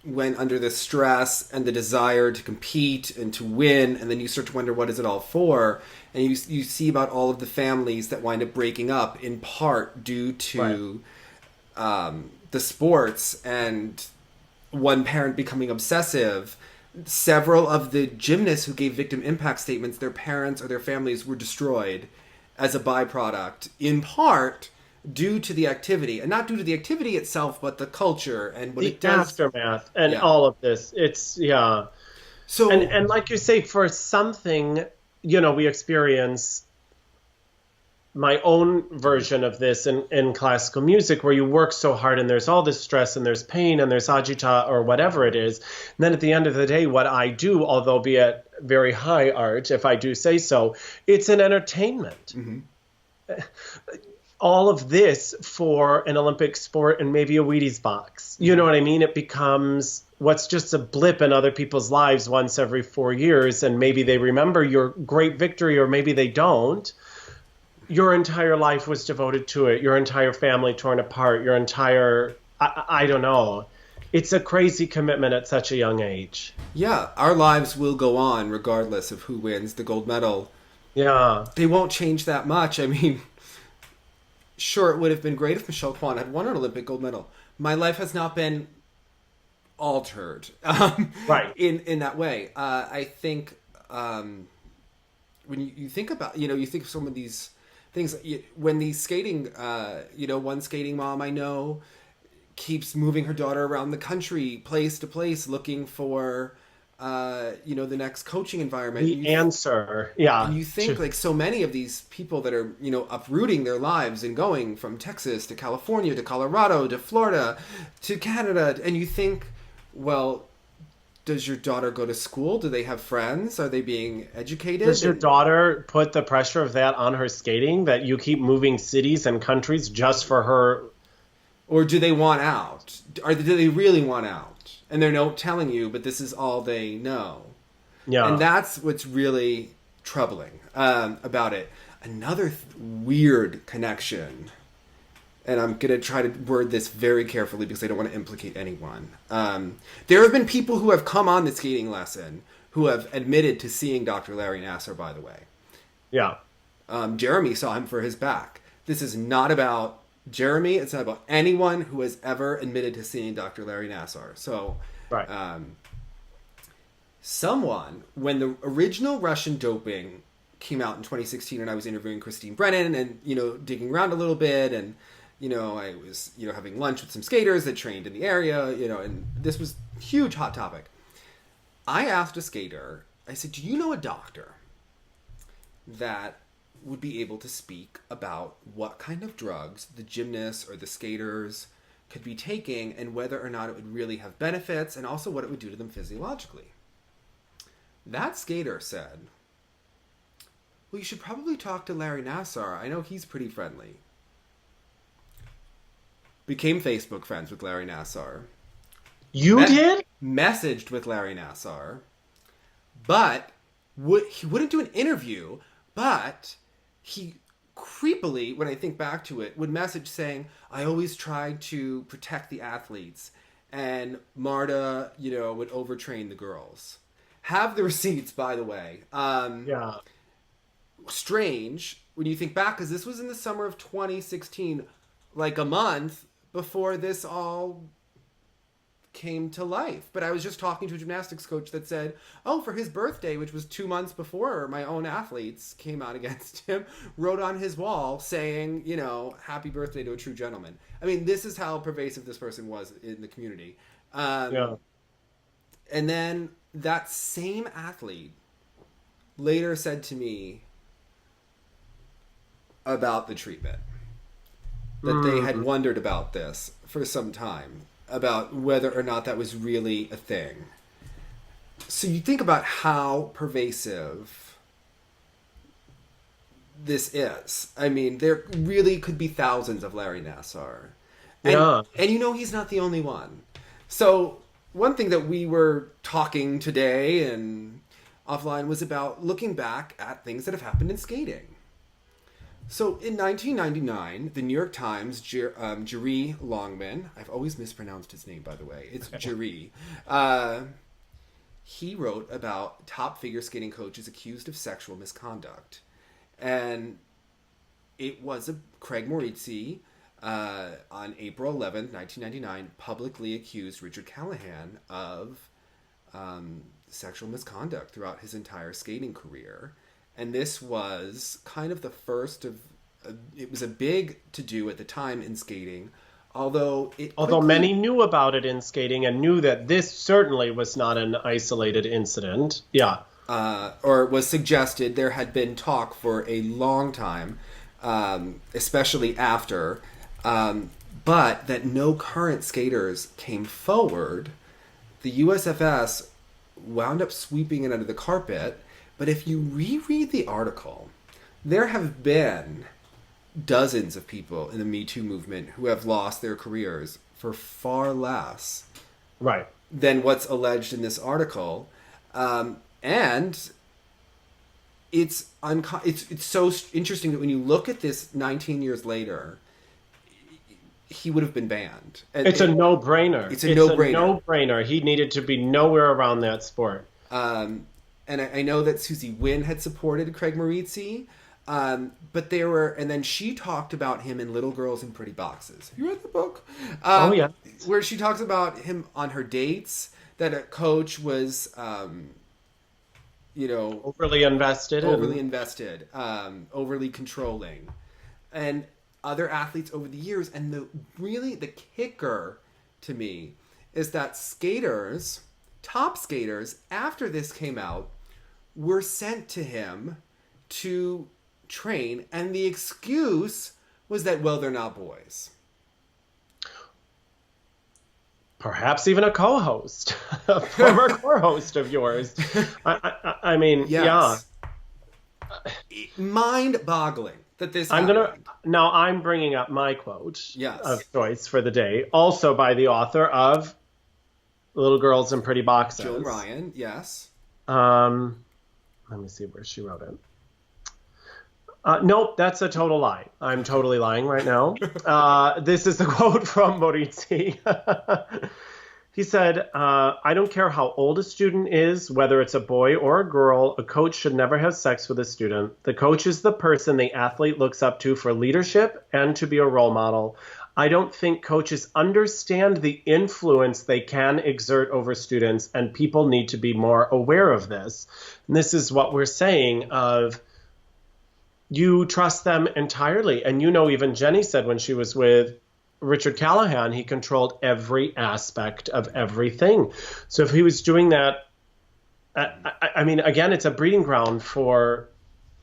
S1: went under the stress and the desire to compete and to win, and then you start to wonder what is it all for, and you see about all of the families that wind up breaking up in part due to the sports and one parent becoming obsessive. Several of the gymnasts who gave victim impact statements, their parents or their families were destroyed as a byproduct, in part due to the activity, and not due to the activity itself, but the culture and what
S2: The
S1: it does.
S2: aftermath and
S1: Yeah.
S2: all of this. It's, yeah. And
S1: So
S2: and like you say, for something, we experience my own version of this in classical music where you work so hard and there's all this stress and there's pain and there's agita or whatever it is. And then at the end of the day, what I do, although be it very high art, if I do say so, it's an entertainment. All of this for an Olympic sport and maybe a Wheaties box. You know what I mean? It becomes what's just a blip in other people's lives once every 4 years, and maybe they remember your great victory or maybe they don't. Your entire life was devoted to it, your entire family torn apart, your entire, I don't know. It's a crazy commitment at such a young age.
S1: yeah, our lives will go on regardless of who wins the gold medal.
S2: Yeah.
S1: They won't change that much. I mean, sure, it would have been great if Michelle Kwan had won an Olympic gold medal. My life has not been altered
S2: Right.
S1: in that way. I think when you think about, you think of some of these things, when the skating, one skating mom I know keeps moving her daughter around the country, place to place, looking for, the next coaching environment.
S2: The answer. Yeah.
S1: And you think like so many of these people that are, uprooting their lives and going from Texas to California to Colorado to Florida to Canada, and you think, well, does your daughter go to school? Do they have friends? Are they being educated?
S2: Does your daughter put the pressure of that on her skating, that you keep moving cities and countries just for her?
S1: Or do they want out? Or do they really want out? And they're not telling you, but this is all they know.
S2: Yeah.
S1: And that's what's really troubling about it. Another weird connection, and I'm going to try to word this very carefully because I don't want to implicate anyone. There have been people who have come on the skating lesson who have admitted to seeing Dr. Larry Nassar, by the way.
S2: Yeah.
S1: Jeremy saw him for his back. This is not about Jeremy. It's not about anyone who has ever admitted to seeing Dr. Larry Nassar. So,
S2: Right.
S1: someone, when the original Russian doping came out in 2016, and I was interviewing Christine Brennan and, digging around a little bit, and, I was, having lunch with some skaters that trained in the area, and this was a huge hot topic. I asked a skater, I said, do you know a doctor that would be able to speak about what kind of drugs the gymnasts or the skaters could be taking and whether or not it would really have benefits and also what it would do to them physiologically? That skater said, well, you should probably talk to Larry Nassar. I know he's pretty friendly. Became Facebook friends with Larry Nassar.
S2: You did?
S1: Messaged with Larry Nassar. But he wouldn't do an interview, but he creepily, when I think back to it, would message saying, I always try to protect the athletes. And Marta, would overtrain the girls. Have the receipts, by the way.
S2: Yeah.
S1: Strange when you think back, because this was in the summer of 2016, like a month before this all came to life. But I was just talking to a gymnastics coach that said, oh, for his birthday, which was 2 months before my own athletes came out against him, wrote on his wall saying, happy birthday to a true gentleman. I mean, this is how pervasive this person was in the community. And then that same athlete later said to me about the treatment, that they had wondered about this for some time, about whether or not that was really a thing. So you think about how pervasive this is. I mean, there really could be thousands of Larry Nassar. And he's not the only one. So one thing that we were talking today and offline was about looking back at things that have happened in skating. So in 1999, the New York Times, Jerry Longman, I've always mispronounced his name, by the way. It's Jerry. He wrote about top figure skating coaches accused of sexual misconduct. And it was Craig Morizzi, on April 11th, 1999, publicly accused Richard Callahan of sexual misconduct throughout his entire skating career. And this was kind of the first of... it was a big to-do at the time in skating, although
S2: many knew about it in skating and knew that this certainly was not an isolated incident. Yeah.
S1: Or was suggested. There had been talk for a long time, especially after, but that no current skaters came forward. The USFS wound up sweeping it under the carpet. But if you reread the article, there have been dozens of people in the Me Too movement who have lost their careers for far less than what's alleged in this article. And it's so interesting that when you look at this 19 years later, he would have been banned.
S2: It's a no-brainer.
S1: It's a no-brainer.
S2: He needed to be nowhere around that sport.
S1: And I know that Susie Wynn had supported Craig Morizzi, but and then she talked about him in Little Girls in Pretty Boxes. Have you read the book? Where she talks about him on her dates, that a coach was,
S2: overly invested,
S1: overly controlling, and other athletes over the years. And the kicker to me is that top skaters, after this came out, were sent to him to train, and the excuse was that, well, they're not boys.
S2: Perhaps even a co-host, a former co-host of yours. I mean,
S1: yes. Yeah. Mind-boggling that this
S2: Now I'm bringing up my quote
S1: yes.
S2: of choice for the day, also by the author of Little Girls in Pretty Boxes.
S1: Joan Ryan, yes.
S2: Let me see where she wrote it. Nope, that's a total lie. I'm totally lying right now. This is a quote from Morizzi. He said, I don't care how old a student is, whether it's a boy or a girl, a coach should never have sex with a student. The coach is the person the athlete looks up to for leadership and to be a role model. I don't think coaches understand the influence they can exert over students, and people need to be more aware of this. And this is what we're saying of, you trust them entirely. And even Jenny said when she was with Richard Callahan, he controlled every aspect of everything. So if he was doing that, I mean, again, it's a breeding ground for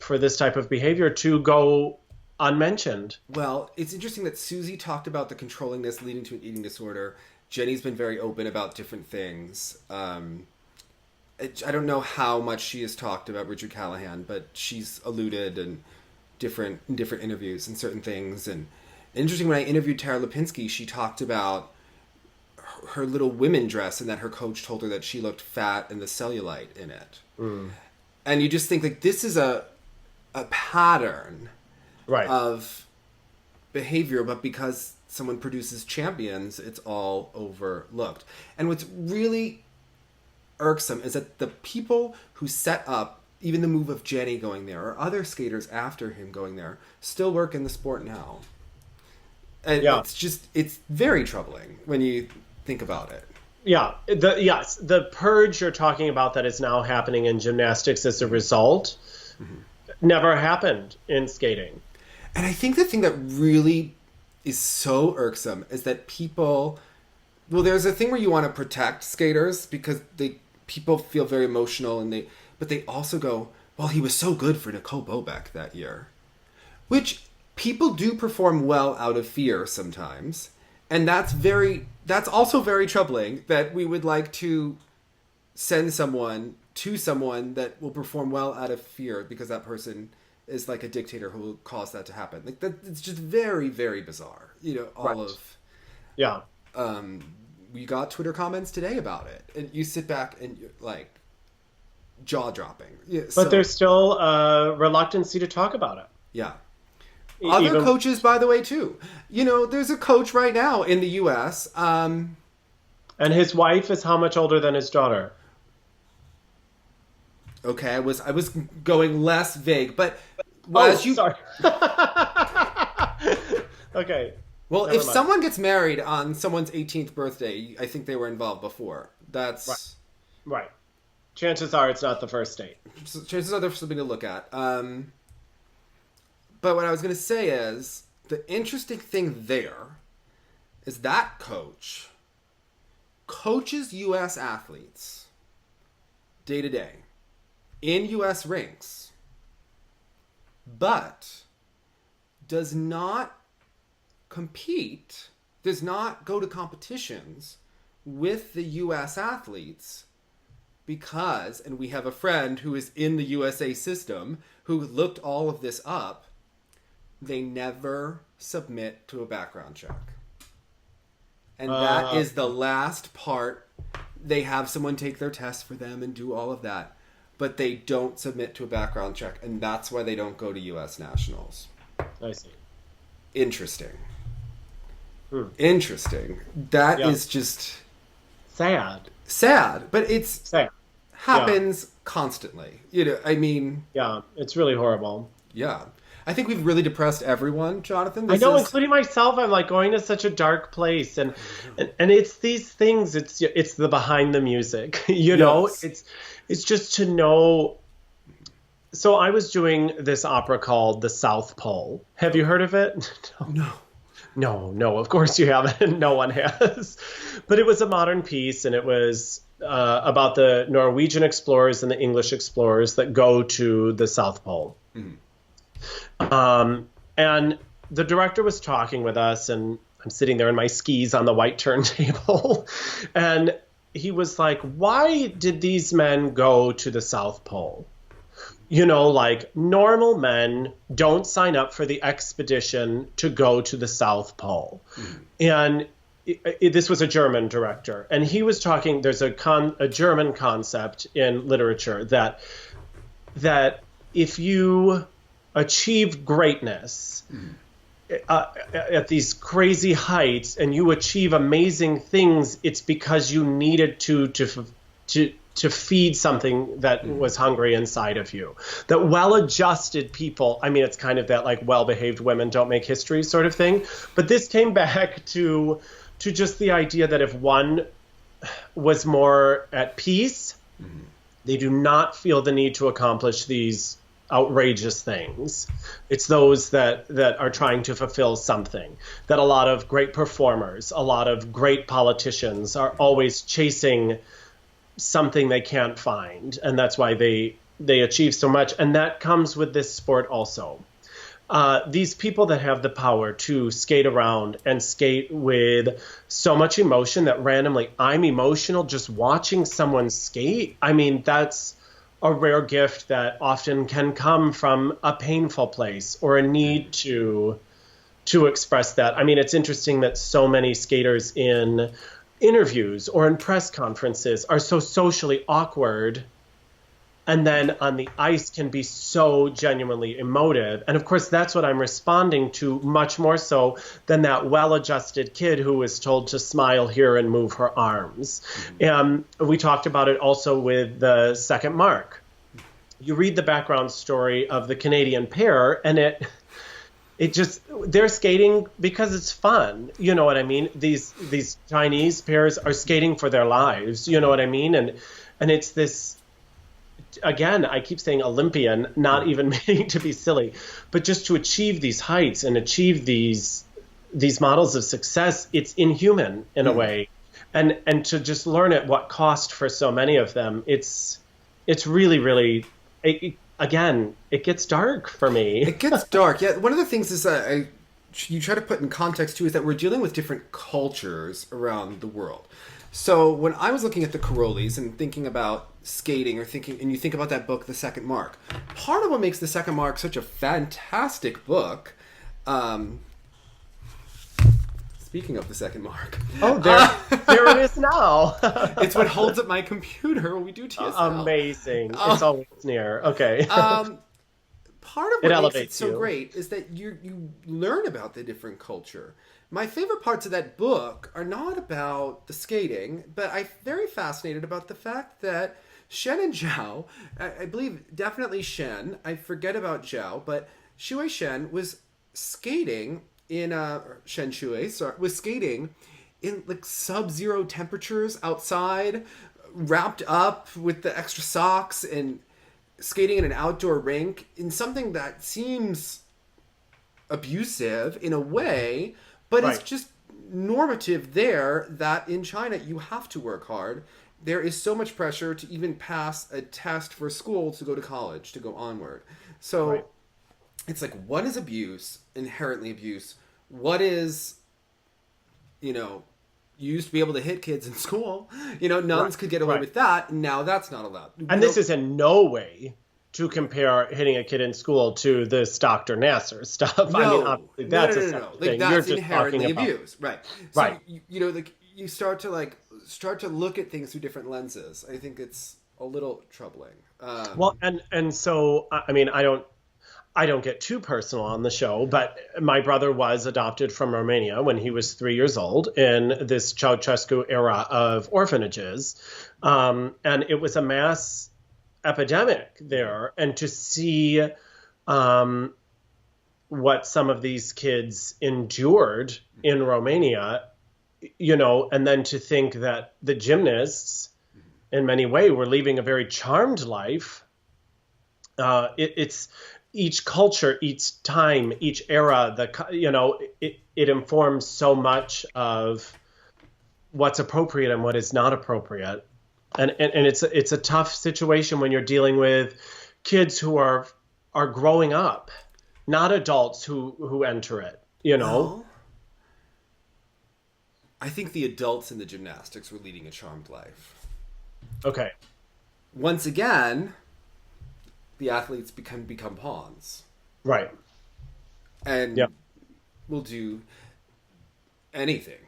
S2: this type of behavior to go unmentioned.
S1: Well, it's interesting that Susie talked about the controllingness leading to an eating disorder. Jenny's been very open about different things. I don't know how much she has talked about Richard Callahan, but she's alluded in different interviews and certain things. And interesting, when I interviewed Tara Lipinski, she talked about her little women dress and that her coach told her that she looked fat and the cellulite in it. And you just think, like, this is a pattern of behavior, but because someone produces champions, it's all overlooked. And what's really irksome is that the people who set up even the move of Jenny going there, or other skaters after him going there, still work in the sport now. And it's very troubling when you think about it.
S2: Yeah, the purge you're talking about that is now happening in gymnastics as a result never happened in skating.
S1: And I think the thing that really is so irksome is that people, well, there's a thing where you want to protect skaters because people feel very emotional but they also go, well, he was so good for Nicole Bobek that year, which people do perform well out of fear sometimes. And that's also very troubling that we would like to send someone to someone that will perform well out of fear because that person is like a dictator who will cause that to happen. Like that, it's just very, very bizarre.
S2: Yeah.
S1: We got Twitter comments today about it, and you sit back and you're like jaw dropping. Yeah,
S2: but there's still a reluctancy to talk about it.
S1: Yeah. Other coaches, by the way, too. There's a coach right now in the U.S.
S2: And his wife is how much older than his daughter?
S1: Okay, I was going less vague, but
S2: sorry. Okay.
S1: Well, if someone gets married on someone's 18th birthday, I think they were involved before. That's
S2: right. Chances are it's not the first date.
S1: Chances are there's something to look at. But what I was going to say is, the interesting thing there is that coach coaches U.S. athletes day to day in U.S. rinks, but does not compete, does not go to competitions with the U.S. athletes because, and we have a friend who is in the USA system who looked all of this up, they never submit to a background check. And that is the last part. They have someone take their test for them and do all of that. But they don't submit to a background check. And that's why they don't go to U.S. nationals.
S2: I see.
S1: Interesting. Interesting. That is just...
S2: Sad.
S1: But it's...
S2: Sad.
S1: Happens constantly. I mean...
S2: Yeah, it's really horrible.
S1: Yeah. I think we've really depressed everyone, Jonathan.
S2: I know, including myself. I'm like going to such a dark place, and it's these things. It's the behind the music, know. It's just to know. So I was doing this opera called The South Pole. Have you heard of it? No. Of course you haven't. No one has. But it was a modern piece, and it was about the Norwegian explorers and the English explorers that go to the South Pole. Mm-hmm. And the director was talking with us, and I'm sitting there in my skis on the white turntable, and he was like, why did these men go to the South Pole? Like normal men don't sign up for the expedition to go to the South Pole. Mm-hmm. And this was a German director, and he was talking, there's a German concept in literature that if you achieve greatness at these crazy heights and you achieve amazing things, it's because you needed to feed something that was hungry inside of you. That well-adjusted people, I mean, it's kind of that like well-behaved women don't make history sort of thing. But this came back to just the idea that if one was more at peace, they do not feel the need to accomplish these outrageous things. It's those that are trying to fulfill something. That a lot of great performers, a lot of great politicians are always chasing something they can't find, and that's why they achieve so much. And that comes with this sport also. These people that have the power to skate around and skate with so much emotion that randomly I'm emotional just watching someone skate. I mean, that's a rare gift that often can come from a painful place or a need to express that. I mean, it's interesting that so many skaters in interviews or in press conferences are so socially awkward, and then on the ice can be so genuinely emotive. And of course, that's what I'm responding to much more so than that well-adjusted kid who was told to smile here and move her arms. We talked about it also with the second mark. You read the background story of the Canadian pair, and they're skating because it's fun. You know what I mean? These Chinese pairs are skating for their lives. You know what I mean? And it's this, again, I keep saying Olympian, not even meaning to be silly, but just to achieve these heights and achieve these models of success, it's inhuman in a way. And to just learn at what cost for so many of them, it's really, really, again, it gets dark for me.
S1: It gets dark. Yeah, one of the things is you try to put in context too is that we're dealing with different cultures around the world. So when I was looking at the Karolis and thinking about skating and you think about that book, The Second Mark, part of what makes The Second Mark such a fantastic book, speaking of The Second Mark.
S2: Oh, there it is now.
S1: It's what holds up my computer when we do TSL.
S2: Amazing. It's always near. Okay.
S1: Part of what makes it so great is that you learn about the different culture. My favorite parts of that book are not about the skating, but I'm very fascinated about the fact that Shen and Zhao, I believe definitely Shen, I forget about Zhao, but Shui Shen was skating in Shen Shui, was skating in like sub-zero temperatures outside, wrapped up with the extra socks and skating in an outdoor rink in something that seems abusive in a way, but it's just normative there that in China you have to work hard. There is so much pressure to even pass a test for school to go to college, to go onward. So it's like, what is abuse, inherently abuse? What is, you used to be able to hit kids in school. Nuns could get away with that. Now that's not allowed.
S2: And this is in no way to compare hitting a kid in school to this Dr. Nassar stuff.
S1: No,
S2: I mean, obviously that's a separate
S1: like
S2: thing.
S1: that's
S2: You're just
S1: inherently
S2: talking
S1: abuse, right? So, you start to look at things through different lenses. I think it's a little troubling.
S2: Well, and so I mean, I don't get too personal on the show, but my brother was adopted from Romania when he was 3 years old in this Ceausescu era of orphanages, and it was a mass epidemic there. And to see what some of these kids endured in Romania, and then to think that the gymnasts, in many ways, were leaving a very charmed life. It's each culture, each time, each era, it informs so much of what's appropriate and what is not appropriate. And it's a tough situation when you're dealing with kids who are growing up, not adults who enter it,
S1: Well, I think the adults in the gymnastics were leading a charmed life.
S2: Okay.
S1: Once again, the athletes become pawns.
S2: Right.
S1: And will do anything.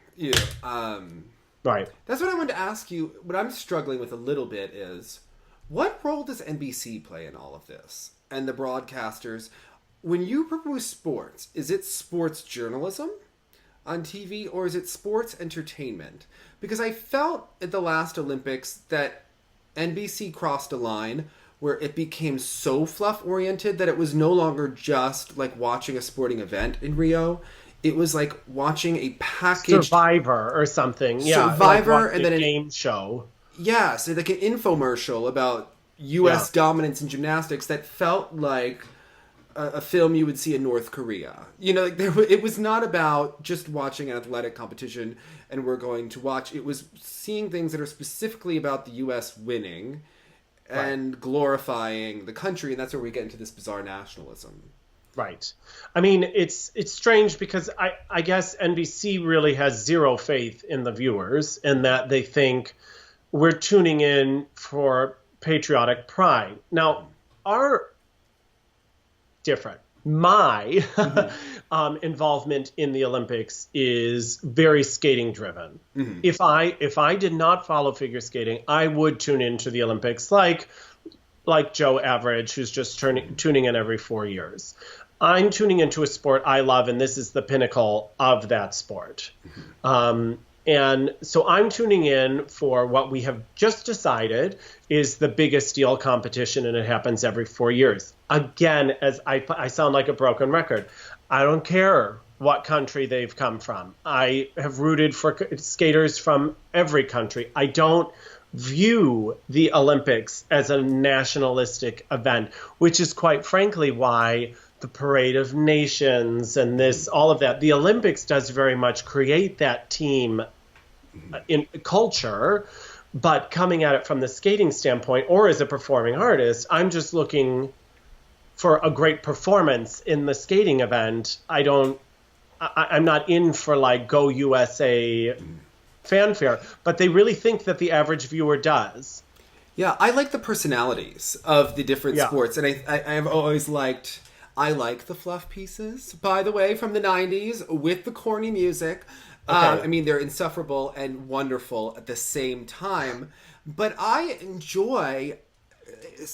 S2: Right.
S1: That's what I wanted to ask you. What I'm struggling with a little bit is, what role does NBC play in all of this? And the broadcasters, when you propose sports, is it sports journalism on TV or is it sports entertainment? Because I felt at the last Olympics that NBC crossed a line where it became so fluff-oriented that it was no longer just like watching a sporting event in Rio. It was like watching a packaged
S2: Survivor or something.
S1: Survivor,
S2: like
S1: and then
S2: a game show.
S1: Yeah, so like an infomercial about U.S. dominance in gymnastics that felt like a film you would see in North Korea. It was not about just watching an athletic competition and we're going to watch. It was seeing things that are specifically about the U.S. winning and glorifying the country, and that's where we get into this bizarre nationalism.
S2: Right. I mean, it's strange because I guess NBC really has zero faith in the viewers in that they think we're tuning in for patriotic pride. Now, my involvement in the Olympics is very skating driven. Mm-hmm. If I did not follow figure skating, I would tune into the Olympics like Joe Average, who's just tuning in every 4 years. I'm tuning into a sport I love, and this is the pinnacle of that sport. Mm-hmm. And so I'm tuning in for what we have just decided is the biggest steel competition, and it happens every 4 years. Again, as I sound like a broken record, I don't care what country they've come from. I have rooted for skaters from every country. I don't view the Olympics as a nationalistic event, which is quite frankly why the Parade of Nations and all of that, the Olympics does very much create that team in culture, but coming at it from the skating standpoint or as a performing artist, I'm just looking for a great performance in the skating event. I'm not in for like Go USA fanfare, but they really think that the average viewer does.
S1: Yeah, I like the personalities of the different sports, and I've always liked. I like the fluff pieces, by the way, from the 90s with the corny music.
S2: Okay.
S1: I mean, they're insufferable and wonderful at the same time, but I enjoy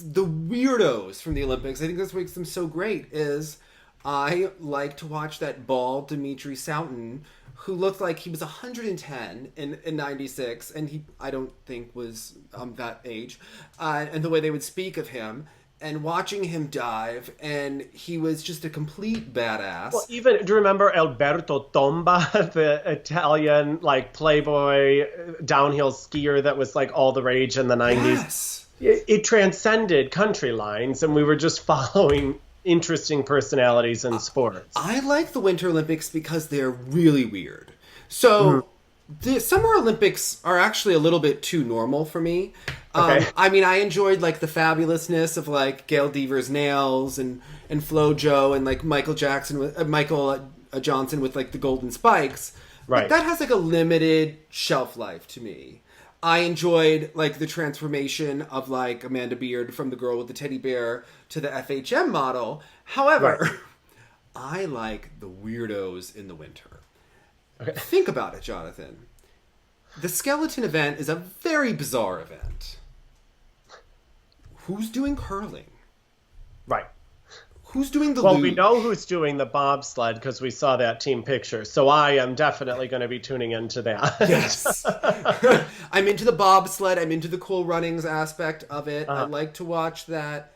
S1: the weirdos from the Olympics. I think that's what makes them so great is I like to watch that bald Dimitri Souten who looked like he was 110 in 96, and he, I don't think, was that age. And the way they would speak of him, and watching him dive, and he was just a complete badass.
S2: Well, even, do you remember Alberto Tomba, the Italian, like, playboy downhill skier that was, like, all the rage in the 90s?
S1: Yes.
S2: It transcended country lines, and we were just following interesting personalities in sports.
S1: I like the Winter Olympics because they're really weird. So the Summer Olympics are actually a little bit too normal for me.
S2: Okay.
S1: I mean, I enjoyed like the fabulousness of like Gail Deaver's nails and FloJo and like Michael Johnson with like the golden spikes.
S2: Right.
S1: But that has like a limited shelf life to me. I enjoyed like the transformation of like Amanda Beard from the girl with the teddy bear to the FHM model. However,
S2: Right.
S1: I like the weirdos in the winter.
S2: Okay.
S1: Think about it, Jonathan. The skeleton event is a very bizarre event. Who's doing curling?
S2: Right.
S1: Who's doing the
S2: Well,
S1: luge?
S2: we know who's doing the bobsled because we saw that team picture. So I am definitely going to be tuning into that.
S1: Yes. I'm into the bobsled. I'm into the cool runnings aspect of it. I like to watch that.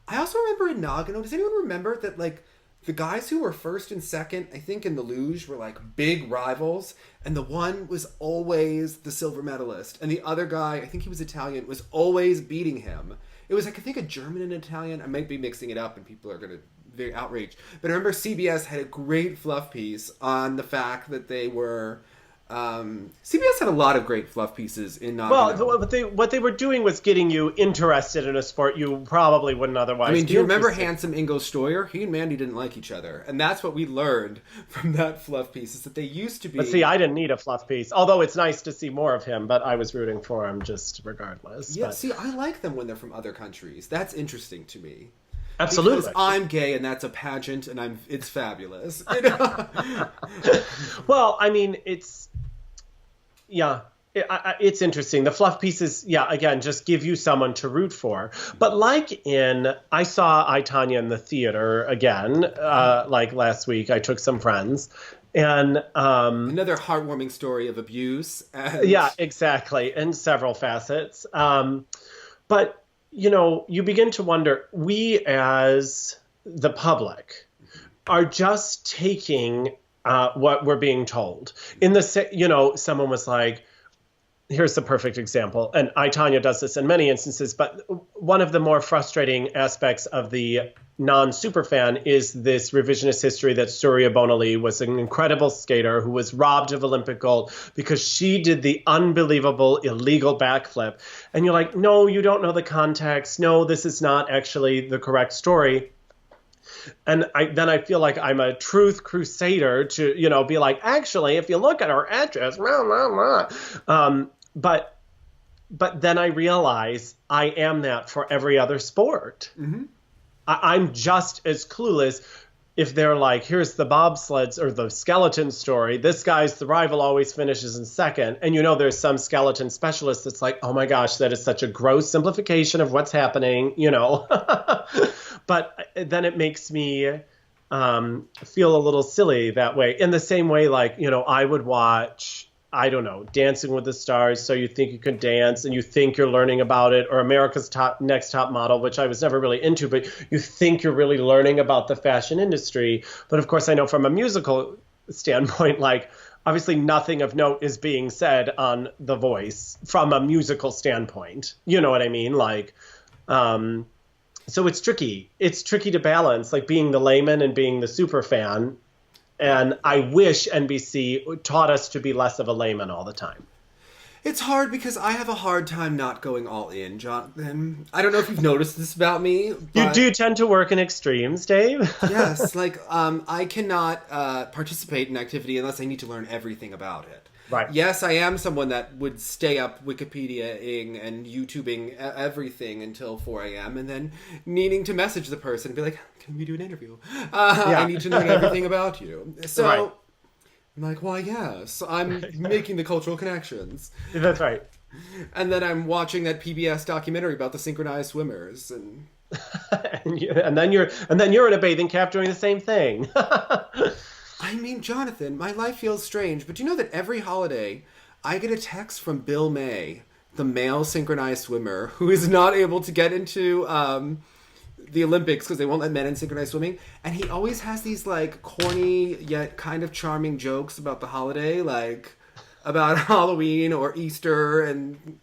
S1: I also remember in Nagano, does anyone remember that, like, the guys who were first and second, I think, in the luge were, like, big rivals, and the one was always the silver medalist, and the other guy, I think he was Italian, was always beating him. It was, like, I think a German and Italian. I might be mixing it up, and people are going to be very outraged. But I remember CBS had a great fluff piece on the fact that they were... CBS had a lot of great fluff pieces in Nagano.
S2: Well, what they were doing was getting you interested in a sport you probably wouldn't otherwise.
S1: I mean, do you remember handsome Ingo Stoyer? He and Mandy didn't like each other, and that's what we learned from that fluff piece, is that they used to be...
S2: But see, I didn't need a fluff piece, although it's nice to see more of him, but I was rooting for him just regardless.
S1: Yeah,
S2: but...
S1: see, I like them when they're from other countries. That's interesting to me.
S2: Absolutely.
S1: Because I'm gay and that's a pageant and it's fabulous. You know?
S2: Well, I mean, it's interesting. The fluff pieces, again, just give you someone to root for. But I saw I, Tonya in the theater again, like last week. I took some friends. And
S1: another heartwarming story of abuse.
S2: Yeah, exactly. In several facets. But you begin to wonder, we as the public are just taking what we're being told. Someone was like, here's the perfect example, and I, Tonya, does this in many instances, but one of the more frustrating aspects of the non-superfan is this revisionist history that Surya Bonali was an incredible skater who was robbed of Olympic gold because she did the unbelievable illegal backflip. And you're like, no, you don't know the context. No, this is not actually the correct story. And I feel like I'm a truth crusader to, be like, actually, if you look at her edges, but then I realize I am that for every other sport. Mm-hmm. I'm just as clueless if they're like, here's the bobsleds or the skeleton story. This guy's the rival always finishes in second. And there's some skeleton specialist that's like, oh my gosh, that is such a gross simplification of what's happening, But then it makes me feel a little silly that way. In the same way, like, I would watch I don't know, Dancing with the Stars, So You Think You Can Dance, and you think you're learning about it, or America's Next Top Model, which I was never really into, but you think you're really learning about the fashion industry. But of course, I know from a musical standpoint, like, obviously nothing of note is being said on The Voice from a musical standpoint. You know what I mean? Like, so it's tricky. It's tricky to balance, like being the layman and being the super fan. And I wish NBC taught us to be less of a layman all the time.
S1: It's hard because I have a hard time not going all in, Jonathan. I don't know if you've noticed this about me. But
S2: You do tend to work in extremes, Dave.
S1: yes, like I cannot participate in activity unless I need to learn everything about it.
S2: Right.
S1: Yes, I am someone that would stay up Wikipediaing and YouTubing everything until 4 a.m. and then needing to message the person and be like, can we do an interview? I need to learn everything about you. So
S2: Right.
S1: I'm like, why, yes, I'm making the cultural connections.
S2: That's right.
S1: And then I'm watching that PBS documentary about the synchronized swimmers and...
S2: and then you're in a bathing cap doing the same thing.
S1: I mean, Jonathan, my life feels strange, but do you know that every holiday I get a text from Bill May, the male synchronized swimmer, who is not able to get into the Olympics because they won't let men in synchronized swimming, and he always has these like corny yet kind of charming jokes about the holiday, like about Halloween or Easter and...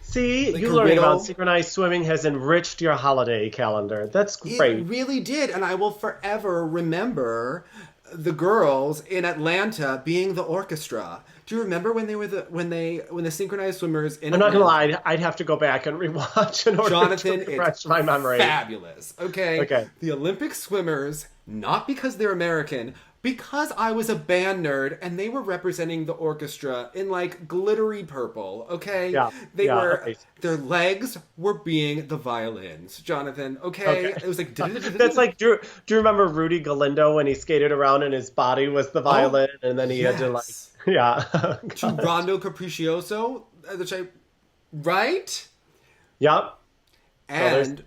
S2: See,
S1: like
S2: you
S1: a
S2: learning
S1: riddle.
S2: about synchronized swimming has enriched your holiday calendar. That's great.
S1: It really did, and I will forever remember the girls in Atlanta being the orchestra. Do you remember when they were when the synchronized swimmers in
S2: I'm not
S1: Atlanta?
S2: gonna lie, I'd have to go back and rewatch in order
S1: Jonathan,
S2: to refresh
S1: it's
S2: my memory.
S1: fabulous. Okay?
S2: Okay.
S1: The Olympic swimmers, not because they're American, because I was a band nerd and they were representing the orchestra in like glittery purple, okay?
S2: Yeah,
S1: They
S2: yeah,
S1: were,
S2: okay.
S1: their legs were being the violins, Jonathan, okay? It was like...
S2: That's like, do you remember Rudy Galindo when he skated around and his body was the violin, and then he had to like,
S1: yes.
S2: yeah.
S1: To Rondo Capriccioso, which I... Right?
S2: Yep.
S1: And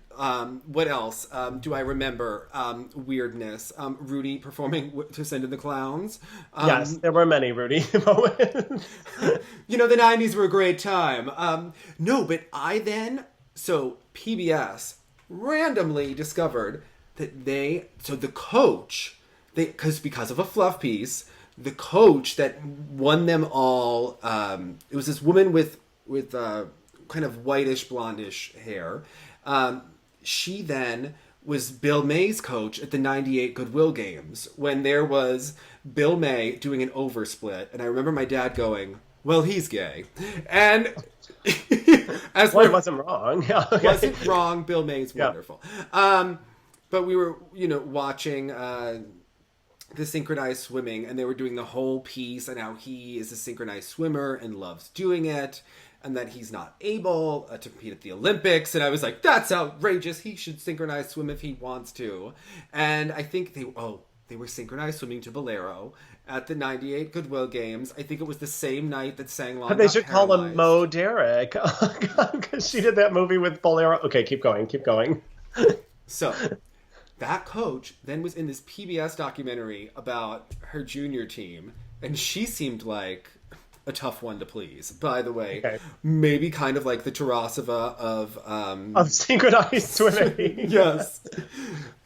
S1: what else do I remember? Weirdness. Rudy performing to Send in the Clowns.
S2: Yes, there were many Rudy moments.
S1: You know, the 90s were a great time. No, but I then... So PBS randomly discovered that so the coach... Because of a fluff piece, the coach that won them all... it was this woman with kind of whitish, blondish hair. She then was Bill May's coach at the 98 Goodwill Games when there was Bill May doing an oversplit. And I remember my dad going, well, he's gay. And as
S2: Well, it wasn't wrong. Yeah, okay.
S1: wasn't wrong, Bill May's wonderful. But we were, watching the synchronized swimming, and they were doing the whole piece and how he is a synchronized swimmer and loves doing it, and that he's not able to compete at the Olympics. And I was like, that's outrageous. He should synchronized swim if he wants to. And I think they were synchronized swimming to Bolero at the 98 Goodwill Games. I think it was the same night that Sang Long
S2: They
S1: got
S2: should call him
S1: paralyzed.
S2: Mo Derek. Oh, God, because she did that movie with Bolero. Okay, keep going.
S1: So that coach then was in this PBS documentary about her junior team, and she seemed like a tough one to please, by the way.
S2: Okay.
S1: Maybe kind of like the Tarasova
S2: Of synchronized swimming.
S1: yes.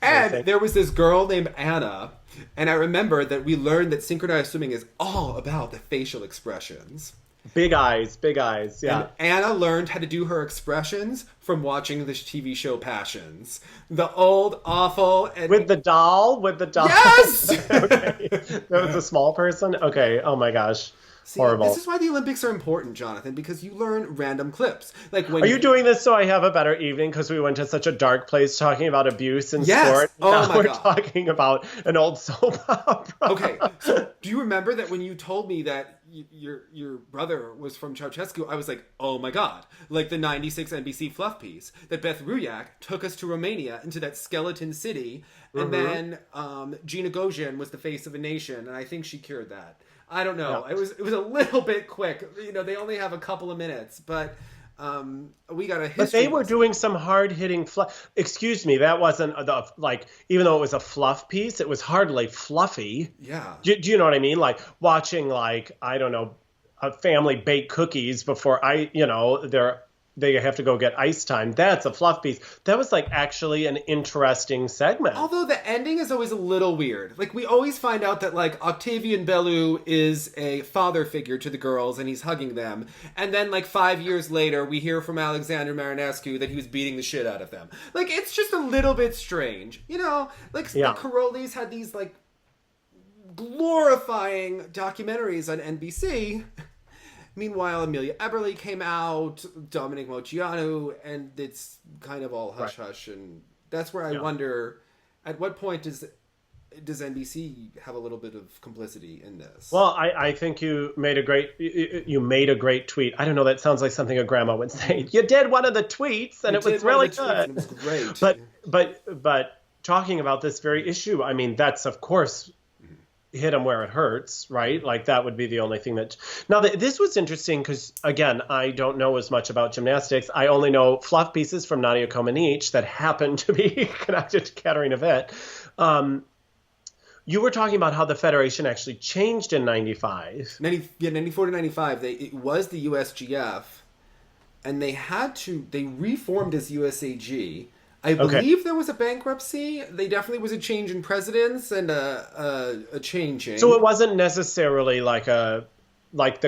S1: And
S2: Okay.
S1: there was this girl named Anna, and I remember that we learned that synchronized swimming is all about the facial expressions.
S2: Big eyes, yeah.
S1: And Anna learned how to do her expressions from watching this TV show Passions. The old, awful... And
S2: With the doll?
S1: Yes!
S2: Okay. That was a small person? Okay, oh my gosh.
S1: See,
S2: Horrible.
S1: this is why the Olympics are important, Jonathan, because you learn random clips. Like when
S2: Are you doing this so I have a better evening because we went to such a dark place talking about abuse in
S1: Yes.
S2: sport?
S1: Oh
S2: Now
S1: my
S2: we're
S1: God.
S2: talking about an old soap opera.
S1: Okay, so do you remember that when you told me that your brother was from Ceausescu, I was like, oh my God, like the 96 NBC fluff piece, that Beth Ruyak took us to Romania into that skeleton city, and then Gina Gosian was the face of a nation, and I think she cured that. I don't know.
S2: Yeah.
S1: It was a little bit quick. They only have a couple of minutes, but we got a history.
S2: But they were
S1: lesson.
S2: doing some hard-hitting fluff. Excuse me, that wasn't even though it was a fluff piece, it was hardly fluffy.
S1: Yeah.
S2: Do you know what I mean? Like watching, I don't know, a family bake cookies before they have to go get ice time. That's a fluff piece. That was like actually an interesting segment.
S1: Although the ending is always a little weird. Like, we always find out that, like, Octavian Bellew is a father figure to the girls and he's hugging them. And then, like, 5 years later, we hear from Alexander Marinescu that he was beating the shit out of them. Like, it's just a little bit strange. You know, like, the Karolis had these, like, glorifying documentaries on NBC. Meanwhile, Amelia Eberle came out, Dominic Moceanu, and it's kind of all hush-hush. And that's where I wonder, at what point does NBC have a little bit of complicity in this?
S2: Well, I think you made a great tweet. I don't know, that sounds like something a grandma would say. You did one of the tweets, and it was really good.
S1: It was great.
S2: But talking about this very issue, I mean, that's, of course, hit them where it hurts, right? Like, that would be the only thing that... Now, this was interesting because, again, I don't know as much about gymnastics. I only know fluff pieces from Nadia Comaneci that happen to be connected to Katarina Witt. You were talking about how the federation actually changed in 95.
S1: 94 to 95. It was the USGF, and they reformed as USAG. I believe there was a bankruptcy. There definitely was a change in presidents and a changing.
S2: So it wasn't necessarily like the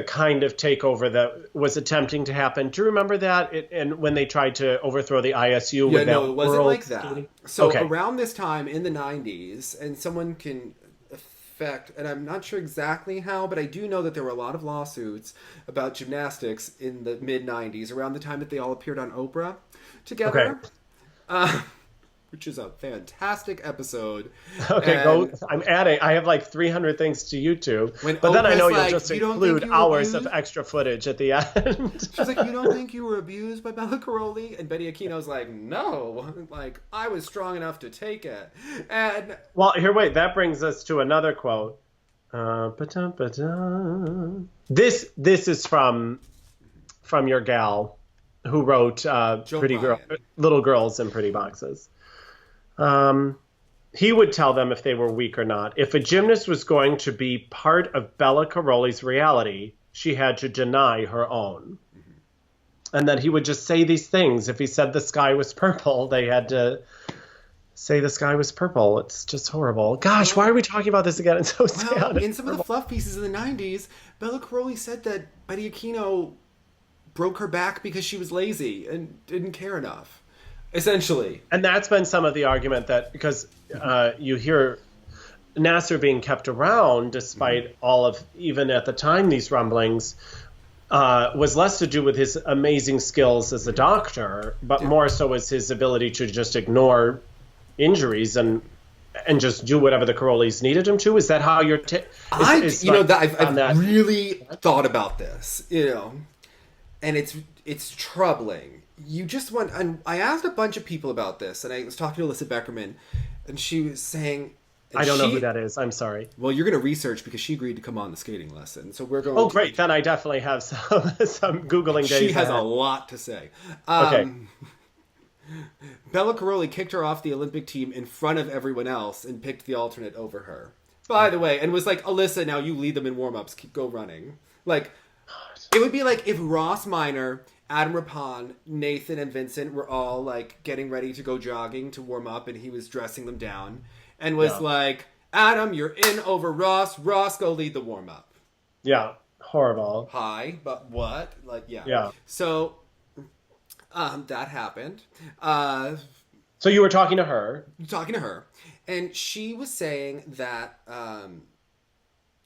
S2: kind of takeover that was attempting to happen. Do you remember that? And when they tried to overthrow the ISU with
S1: it wasn't like that. So around this time in the 90s, and someone can affect, and I'm not sure exactly how, but I do know that there were a lot of lawsuits about gymnastics in the mid 90s, around the time that they all appeared on Oprah together. Which is a fantastic episode.
S2: Okay, I have like 300 things to YouTube. But then I know you'll just include hours of extra footage at the end.
S1: She's like, you don't think you were abused by Bella Caroli? And Betty Aquino's like, no. Like, I was strong enough to take it. And
S2: well, wait, that brings us to another quote. This is from your gal who wrote Little Girls in Pretty Boxes. He would tell them if they were weak or not. If a gymnast was going to be part of Bella Caroli's reality, she had to deny her own. Mm-hmm. And then he would just say these things. If he said the sky was purple, they had to say the sky was purple. It's just horrible. Gosh, why are we talking about this again? It's so sad.
S1: In some of the fluff pieces in the 90s, Bella Caroli said that Betty Aquino broke her back because she was lazy and didn't care enough, essentially.
S2: And that's been some of the argument that, because you hear Nassar being kept around despite all of, even at the time, these rumblings, was less to do with his amazing skills as a doctor, but more so as his ability to just ignore injuries and just do whatever the Carolis needed him to. Is that how you're...
S1: I've really thought about this, and it's troubling. You just want, and I asked a bunch of people about this, and I was talking to Alyssa Beckerman, and she was saying,
S2: I don't know who that is. I'm sorry.
S1: Well, you're going to research because she agreed to come on the skating lesson, so we're going.
S2: Oh, great! Then I definitely have some Googling days.
S1: She has a lot to say. Okay. Bella Caroli kicked her off the Olympic team in front of everyone else and picked the alternate over her. By the way, and was like, Alyssa, now you lead them in warm-ups. Go running. Like. It would be like if Ross Minor, Adam Rapon, Nathan, and Vincent were all like getting ready to go jogging to warm up, and he was dressing them down and was like, Adam, you're in over Ross. Ross, go lead the warm up.
S2: Yeah, horrible.
S1: Hi, but what? Like,
S2: yeah.
S1: So that happened.
S2: So you were talking to her.
S1: And she was saying that,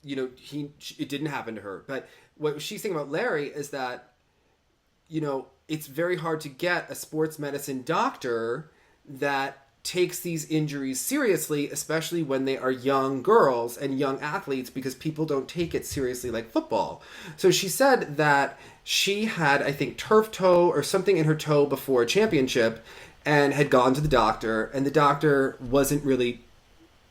S1: it didn't happen to her, but what she's saying about Larry is that, it's very hard to get a sports medicine doctor that takes these injuries seriously, especially when they are young girls and young athletes, because people don't take it seriously like football. So she said that she had, I think, turf toe or something in her toe before a championship and had gone to the doctor, and the doctor wasn't really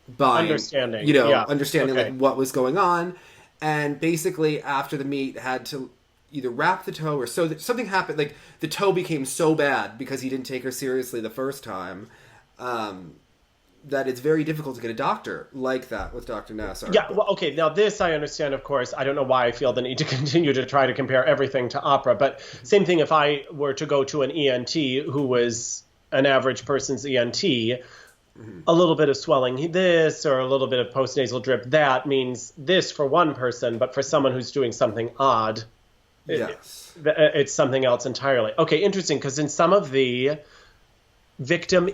S1: buying, understanding like what was going on. And basically, after the meet, had to either wrap the toe or sew that something happened. Like, the toe became so bad because he didn't take her seriously the first time that it's very difficult to get a doctor like that with Dr. Nassar.
S2: Yeah, well, okay, now this I understand, of course. I don't know why I feel the need to continue to try to compare everything to opera, but same thing if I were to go to an ENT who was an average person's ENT, a little bit of swelling this or a little bit of postnasal drip that means this for one person, but for someone who's doing something odd,
S1: Yes.
S2: it's something else entirely. Okay, interesting, because in some of the victim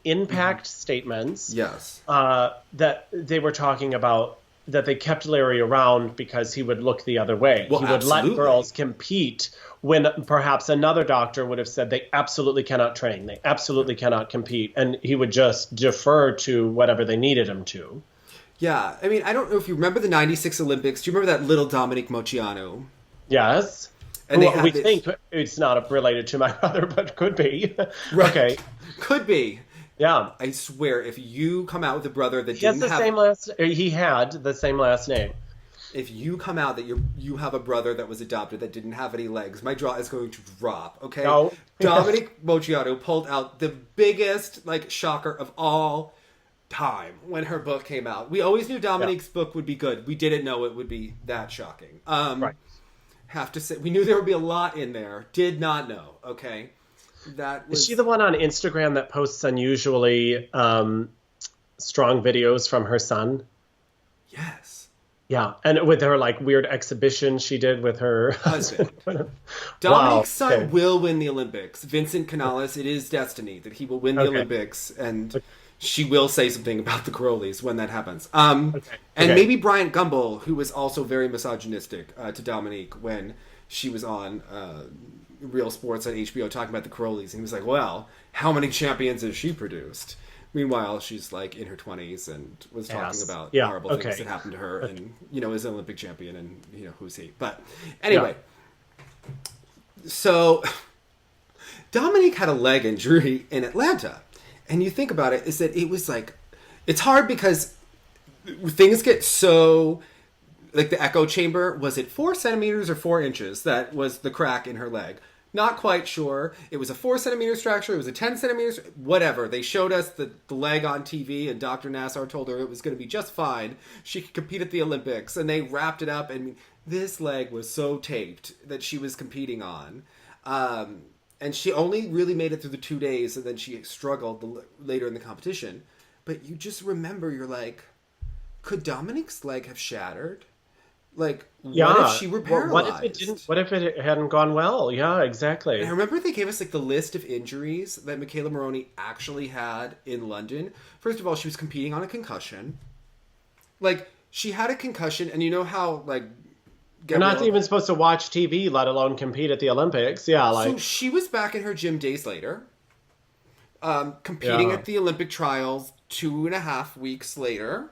S2: impact statements,
S1: Yes.
S2: that they were talking about that they kept Larry around because he would look the other way.
S1: Well,
S2: he would
S1: absolutely.
S2: let girls compete when perhaps another doctor would have said they absolutely cannot train, they absolutely cannot compete, and he would just defer to whatever they needed him to.
S1: Yeah. I mean, I don't know if you remember the 96 Olympics. Do you remember that little Dominic Moceanu?
S2: Yes.
S1: And they
S2: Well, we
S1: had this-
S2: think it's not related to my brother, but could be.
S1: Right.
S2: Okay.
S1: Could be.
S2: Yeah.
S1: I swear, if you come out with a brother that
S2: He has
S1: didn't
S2: the
S1: have...
S2: same last. He had the same last name.
S1: If you come out that you have a brother that was adopted that didn't have any legs, my jaw is going to drop, okay?
S2: No.
S1: Dominic Moceanu pulled out the biggest, shocker of all time when her book came out. We always knew Dominic's book would be good. We didn't know it would be that shocking.
S2: Right.
S1: Have to say, we knew there would be a lot in there. Did not know, okay? That was...
S2: Is she the one on Instagram that posts unusually strong videos from her son?
S1: Yes.
S2: Yeah, and with her weird exhibition she did with her husband.
S1: Dominic's son
S2: okay.
S1: will win the Olympics. Vincent Canales, it is destiny that he will win the
S2: Okay.
S1: Olympics, and she will say something about the Carolis when that happens.
S2: Okay.
S1: And
S2: Okay.
S1: maybe Bryant Gumbel, who was also very misogynistic to Dominique when she was on Real Sports on HBO talking about the Carolis, and he was like, well, how many champions has she produced? Meanwhile, she's in her 20s and was talking
S2: Yes.
S1: about
S2: Yeah,
S1: horrible
S2: okay.
S1: things that happened to her, and is an Olympic champion, and who's he? But anyway, so Dominique had a leg injury in Atlanta, and you think about it, is that it was it's hard because things get so the echo chamber. Was it 4 centimeters or 4 inches that was the crack in her leg? Not quite sure. It was a 4 centimeters fracture. It was a 10 centimeters. Whatever. They showed us the leg on TV, and Dr. Nassar told her it was going to be just fine. She could compete at the Olympics, and they wrapped it up. And this leg was so taped that she was competing on. And she only really made it through the 2 days, and then she struggled later in the competition. But you just remember, you're like, could Dominique's leg have shattered? What if she were paralyzed?
S2: What if it hadn't gone well? Yeah, exactly.
S1: And I remember they gave us the list of injuries that Michaela Maroney actually had in London. First of all, she was competing on a concussion. She had a concussion, and you know how
S2: You're not even supposed to watch TV, let alone compete at the Olympics. Yeah,
S1: So she was back in her gym days later, competing at the Olympic trials 2.5 weeks later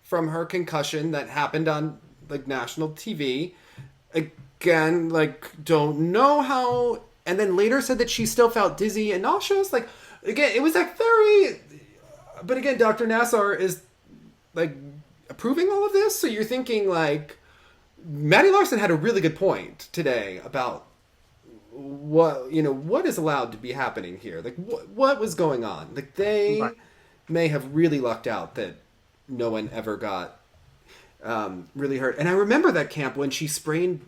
S1: from her concussion that happened on national TV. Again, don't know how, and then later said that she still felt dizzy and nauseous. Again, it was very, but again, Dr. Nassar is approving all of this. So you're thinking Maddie Larson had a really good point today about what is allowed to be happening here. What was going on? They may have really lucked out that no one ever got really hurt. And I remember that camp when she sprained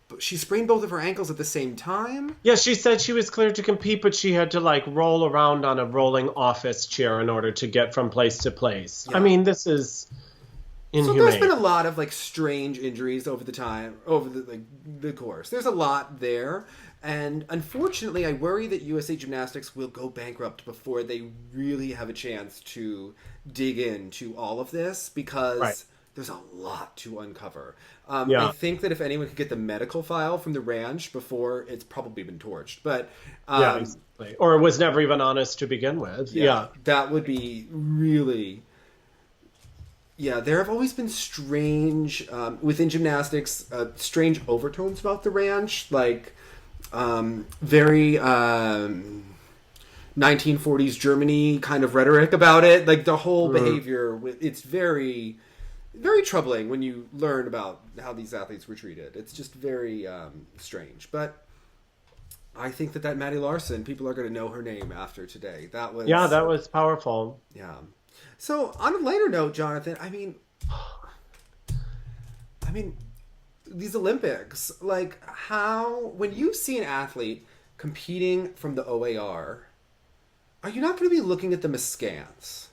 S1: both of her ankles at the same time.
S2: Yeah, she said she was cleared to compete, but she had to roll around on a rolling office chair in order to get from place to place. Yeah. I mean, this is inhumane.
S1: So there's been a lot of strange injuries over the course. There's a lot there. And unfortunately, I worry that USA Gymnastics will go bankrupt before they really have a chance to dig into all of this, because there's a lot to uncover. I think that if anyone could get the medical file from the ranch before, it's probably been torched. But
S2: exactly. Or it was never even honest to begin with. Yeah.
S1: That would be really... Yeah, there have always been strange, within gymnastics, strange overtones about the ranch, very 1940s Germany kind of rhetoric about it. The whole behavior, it's very, very troubling when you learn about how these athletes were treated. It's just very strange. But I think that Maddie Larson, people are going to know her name after today. That was
S2: powerful.
S1: Yeah. So on a lighter note, Jonathan, I mean, these Olympics, like how when you see an athlete competing from the OAR, are you not going to be looking at them askance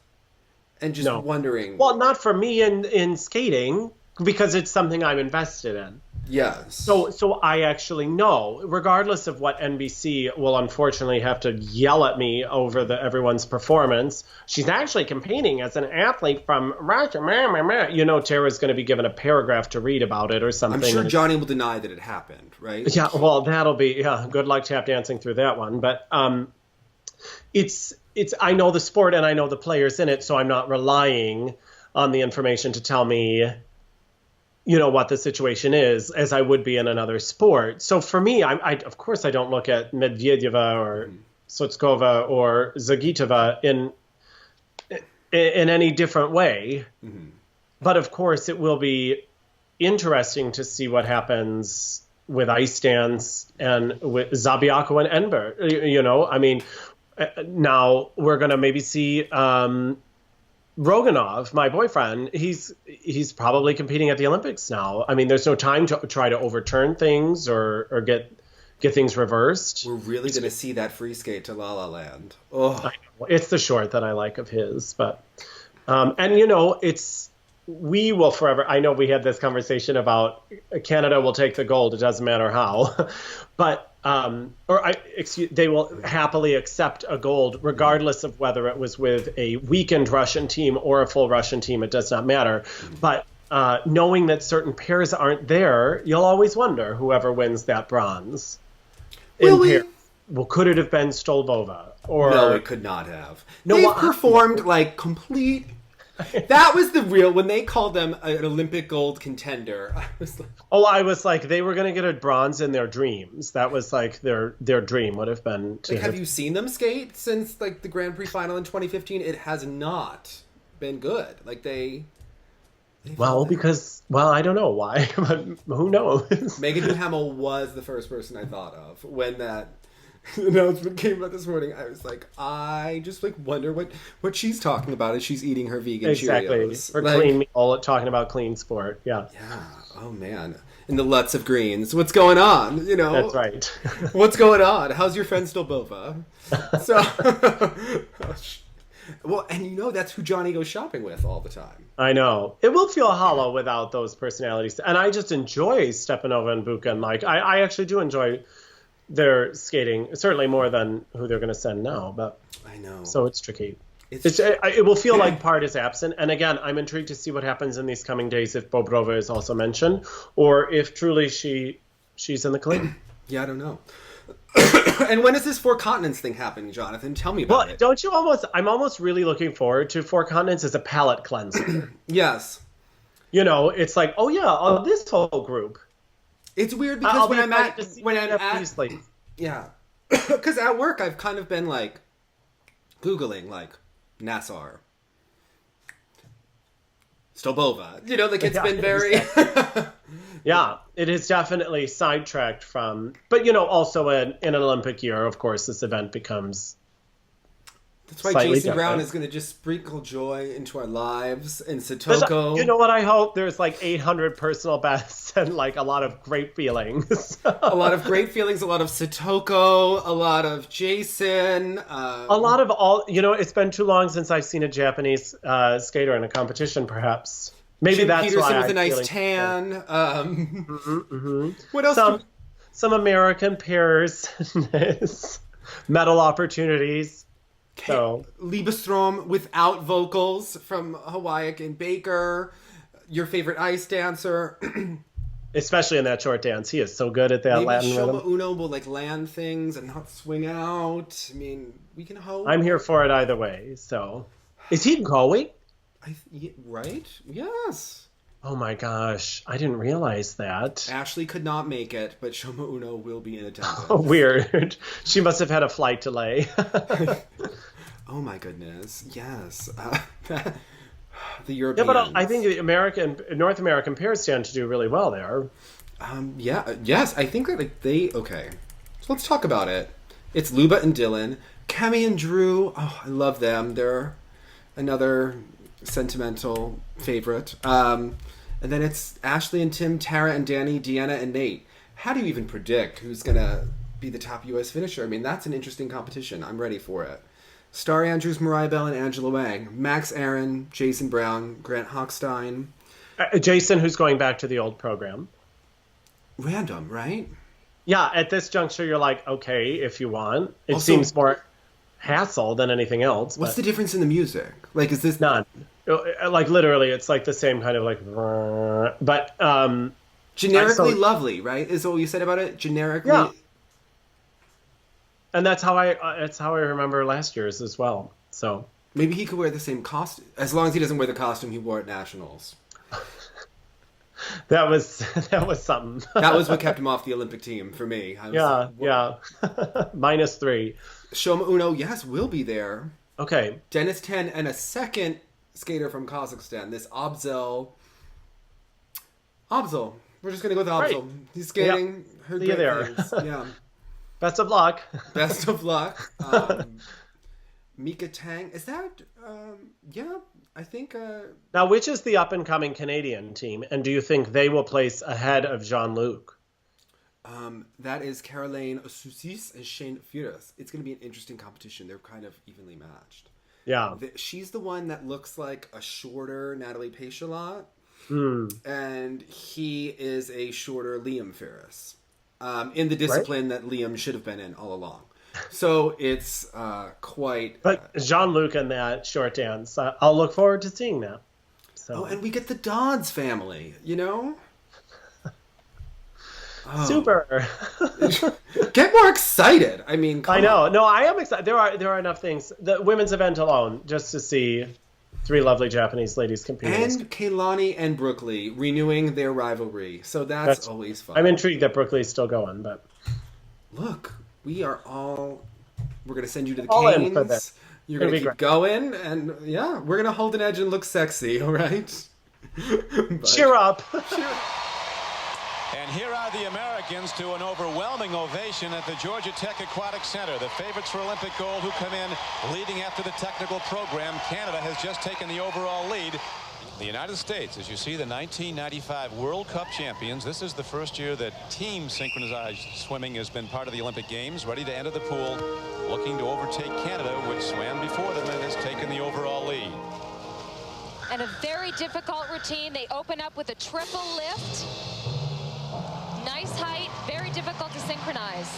S1: and just
S2: No.
S1: wondering?
S2: Well, not for me in skating because it's something I'm invested in.
S1: Yes.
S2: So I actually know, regardless of what NBC will unfortunately have to yell at me over everyone's performance, she's actually competing as an athlete from Russia. Tara's going to be given a paragraph to read about it or something.
S1: I'm sure Johnny will deny that it happened, right?
S2: Yeah, well, that'll be good luck tap dancing through that one. But it's I know the sport and I know the players in it, so I'm not relying on the information to tell me what the situation is, as I would be in another sport. So for me, I of course I don't look at Medvedeva or Sotskova or Zagitova in any different way. Mm-hmm. But of course, it will be interesting to see what happens with ice dance and with Zabiako and Enver. Now we're going to maybe see Roganov, my boyfriend, he's probably competing at the Olympics now. I mean, there's no time to try to overturn things or get things reversed.
S1: We're really going to see that free skate to La La Land. Oh,
S2: it's the short that I like of his, but we will forever. I know we had this conversation about Canada will take the gold. It doesn't matter how, but. They will happily accept a gold regardless of whether it was with a weakened Russian team or a full Russian team. It does not matter. But knowing that certain pairs aren't there, you'll always wonder whoever wins that bronze. Well, could it have been Stolbova?
S1: No, it could not have. They've performed like complete. That was the real, when they called them an Olympic gold contender,
S2: I was like, they were going to get a bronze in their dreams. That was like their dream would have been to
S1: have you seen them skate since like the Grand Prix final in 2015? It has not been good. Like I don't know why, but who knows? Megan Duhamel was the first person I thought of when that announcement came out this morning. I was like, I just wonder what she's talking about as she's eating her vegan Cheerios.
S2: Or clean meal, talking about clean sport. Yeah.
S1: Yeah. Oh man. In the Lutz of Greens. What's going on?
S2: That's right.
S1: What's going on? How's your friend Stolbova? Well, and that's who Johnny goes shopping with all the time.
S2: I know. It will feel hollow without those personalities. And I just enjoy Stepanova and Bukin. Like, I actually do enjoy their skating, certainly more than who they're going to send now. But
S1: I know.
S2: So it's tricky. It will feel like part is absent. And again, I'm intrigued to see what happens in these coming days if Bobrova is also mentioned or if truly she's in the clean.
S1: Yeah, I don't know. And when does this Four Continents thing happen, Jonathan? Tell me about it.
S2: Don't you I'm almost really looking forward to Four Continents as a palate cleanser.
S1: Yes.
S2: It's like, this whole group.
S1: It's weird because when I'm at yeah, because at work I've kind of been like Googling like Nassar, Stolbova. It's been very.
S2: Yeah, it is definitely sidetracked from, but also in an Olympic year, of course, this event becomes.
S1: That's why Jason Brown is going to just sprinkle joy into our lives in Satoko.
S2: You know what I hope? There's 800 personal bests and a lot of great feelings.
S1: A lot of great feelings, a lot of Satoko, a lot of Jason.
S2: A lot of all, it's been too long since I've seen a Japanese skater in a competition, perhaps. Maybe
S1: Jim
S2: that's
S1: Peterson
S2: why
S1: with a nice tan. What else?
S2: Some American pairs, medal opportunities. So
S1: Liebestrom without vocals from Hawaii and Baker, your favorite ice dancer.
S2: Especially in that short dance. He is so good at that.
S1: Maybe
S2: Latin
S1: Shoma
S2: rhythm.
S1: Uno will land things and not swing out. I mean, we can hope.
S2: I'm here for it either way. So, is he going?
S1: Right? Yes.
S2: Oh my gosh, I didn't realize that.
S1: Ashley could not make it, but Shoma Uno will be in attendance.
S2: Oh, weird. She must have had a flight delay.
S1: Oh my goodness. Yes. The Europeans.
S2: Yeah, but I think the North American pairs tend to do really well there.
S1: Yes, I think that okay. So let's talk about it. It's Luba and Dylan. Kemi and Drew, I love them. They're another sentimental favorite. And then it's Ashley and Tim, Tara and Danny, Deanna and Nate. How do you even predict who's going to be the top U.S. finisher? I mean, that's an interesting competition. I'm ready for it. Star Andrews, Mariah Bell, and Angela Wang. Max Aaron, Jason Brown, Grant Hochstein.
S2: Jason, who's going back to the old program.
S1: Random, right?
S2: Yeah, at this juncture, you're like, okay, if you want. It
S1: Also,
S2: seems more hassle than anything else.
S1: What's the difference in the music? Like, is this...
S2: None. Like, literally, it's like the same kind of like... But...
S1: generically lovely, right? Is what you said about it? Generically...
S2: Yeah. And that's how I remember last year's as well. So
S1: maybe he could wear the same costume, as long as he doesn't wear the costume he wore at Nationals.
S2: That was something.
S1: That was what kept him off the Olympic team for me.
S2: Yeah. -3.
S1: Shoma Uno, yes, will be there.
S2: Okay.
S1: Dennis Ten and a second skater from Kazakhstan. This Abzel. We're just gonna go with Abzel. Right. He's skating.
S2: Yep.
S1: Heard
S2: See you
S1: great
S2: there.
S1: things. Yeah.
S2: Best of luck.
S1: Best of luck. Mika Tang. Is that... yeah, I think...
S2: Now, which is the up-and-coming Canadian team? And do you think they will place ahead of Jean-Luc?
S1: That is Caroline Soussis and Shane Furious. It's going to be an interesting competition. They're kind of evenly matched.
S2: Yeah.
S1: She's the one that looks like a shorter Natalie Pachelot. And he is a shorter Liam Ferris. In the discipline that Liam should have been in all along. So it's quite...
S2: But Jean-Luc and that short dance, I'll look forward to seeing that. So.
S1: Oh, and we get the Dodds family, you know? Oh.
S2: Super.
S1: Get more excited. I mean,
S2: I know. No, I am excited. There are enough things. The women's event alone, just to see 3 lovely Japanese ladies competing.
S1: And Keilani and Brookley renewing their rivalry. So that's always fun.
S2: I'm intrigued that Brookley's still going, but...
S1: Look, we're going to send you to the
S2: all
S1: Canes.
S2: In for this.
S1: You're going to keep going. And yeah, we're going to hold an edge and look sexy, all right?
S2: Cheer up.
S3: And here are the Americans to an overwhelming ovation at the Georgia Tech Aquatic Center. The favorites for Olympic gold who come in leading after the technical program. Canada has just taken the overall lead. The United States, as you see, the 1995 World Cup champions. This is the first year that team synchronized swimming has been part of the Olympic Games, ready to enter the pool, looking to overtake Canada, which swam before them and has taken the overall lead.
S4: And a very difficult routine. They open up with a triple lift. Nice height, very difficult to synchronize.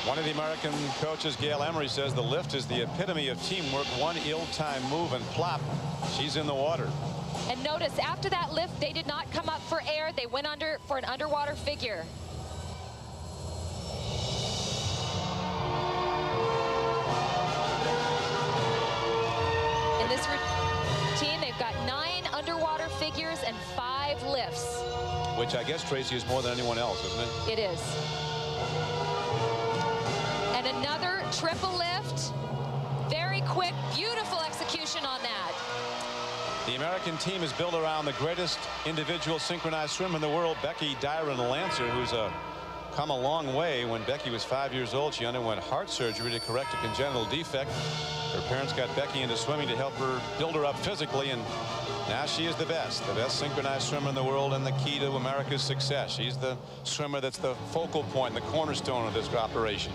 S3: One of the American coaches, Gail Emery, says the lift is the epitome of teamwork. One ill-timed move and plop, she's in the water.
S4: And notice, after that lift, they did not come up for air. They went under for an underwater figure. In this routine, they've got 9 underwater figures and 5 lifts.
S3: Which I guess, Tracy, is more than anyone else, isn't it?
S4: It is. And another triple lift. Very quick, beautiful execution on that.
S3: The American team is built around the greatest individual synchronized swimmer in the world, Becky Dyron Lancer, who's come a long way. When Becky was 5 years old, she underwent heart surgery to correct a congenital defect. Her parents got Becky into swimming to help her build her up physically, and now she is the best synchronized swimmer in the world and the key to America's success. She's the swimmer that's the focal point, the cornerstone of this operation.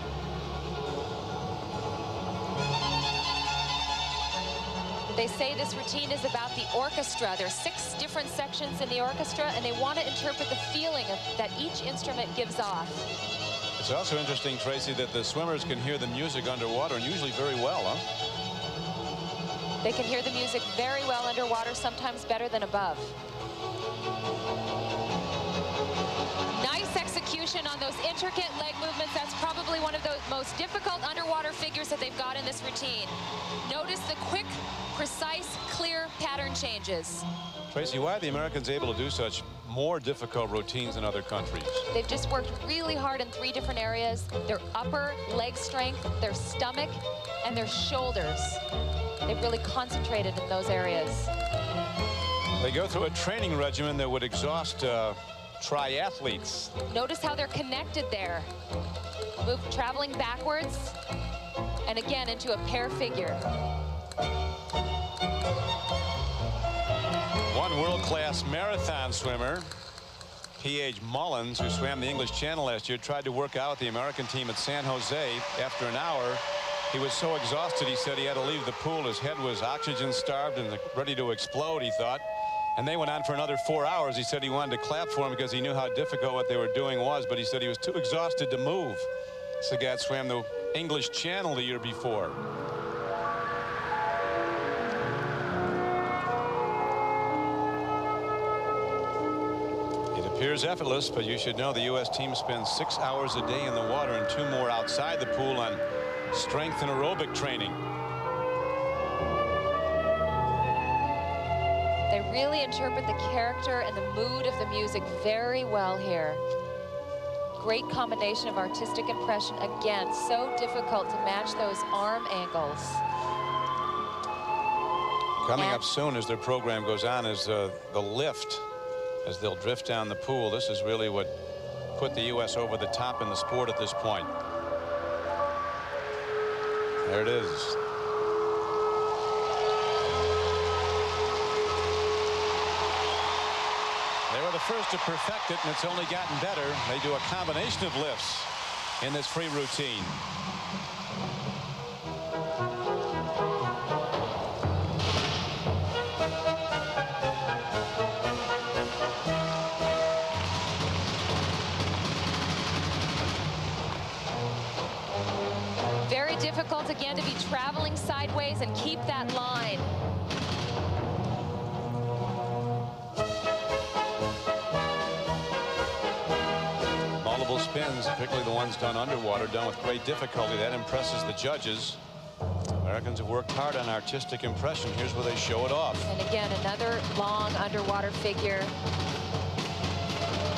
S4: They say this routine is about the orchestra. There's 6 different sections in the orchestra, and they want to interpret the feeling that each instrument gives off.
S3: It's also interesting, Tracy, that the swimmers can hear the music underwater, and usually very well, huh?
S4: They can hear the music very well underwater, sometimes better than above. Nice execution on those intricate leg movements. That's probably one of the most difficult underwater figures that they've got in this routine. Notice the quick, precise, clear pattern changes.
S3: Tracy, why are the Americans able to do such more difficult routines than other countries?
S4: They've just worked really hard in 3 different areas. Their upper leg strength, their stomach, and their shoulders. They've really concentrated in those areas.
S3: They go through a training regimen that would exhaust triathletes.
S4: Notice how they're connected there. Move traveling backwards and again into a pair figure.
S3: American world-class marathon swimmer P.H. Mullins, who swam the English Channel last year, tried to work out with the American team at San Jose. After an hour, he was so exhausted he said he had to leave the pool. His head was oxygen starved and ready to explode, he thought. And they went on for another 4 hours. He said he wanted to clap for him because he knew how difficult what they were doing was, but he said he was too exhausted to move. Sagat swam the English Channel the year before. Appears effortless, but you should know the U.S. team spends 6 hours a day in the water and 2 more outside the pool on strength and aerobic training.
S4: They really interpret the character and the mood of the music very well here. Great combination of artistic impression. Again, so difficult to match those arm angles.
S3: Coming up soon as their program goes on is the lift. As they'll drift down the pool. This is really what put the U.S. over the top in the sport at this point. There it is. They were the first to perfect it, and it's only gotten better. They do a combination of lifts in this free routine.
S4: Difficult again to be traveling sideways and keep that line.
S3: Multiple spins, particularly the ones done underwater, done with great difficulty. That impresses the judges. Americans have worked hard on artistic impression. Here's where they show it off.
S4: And again, another long underwater figure.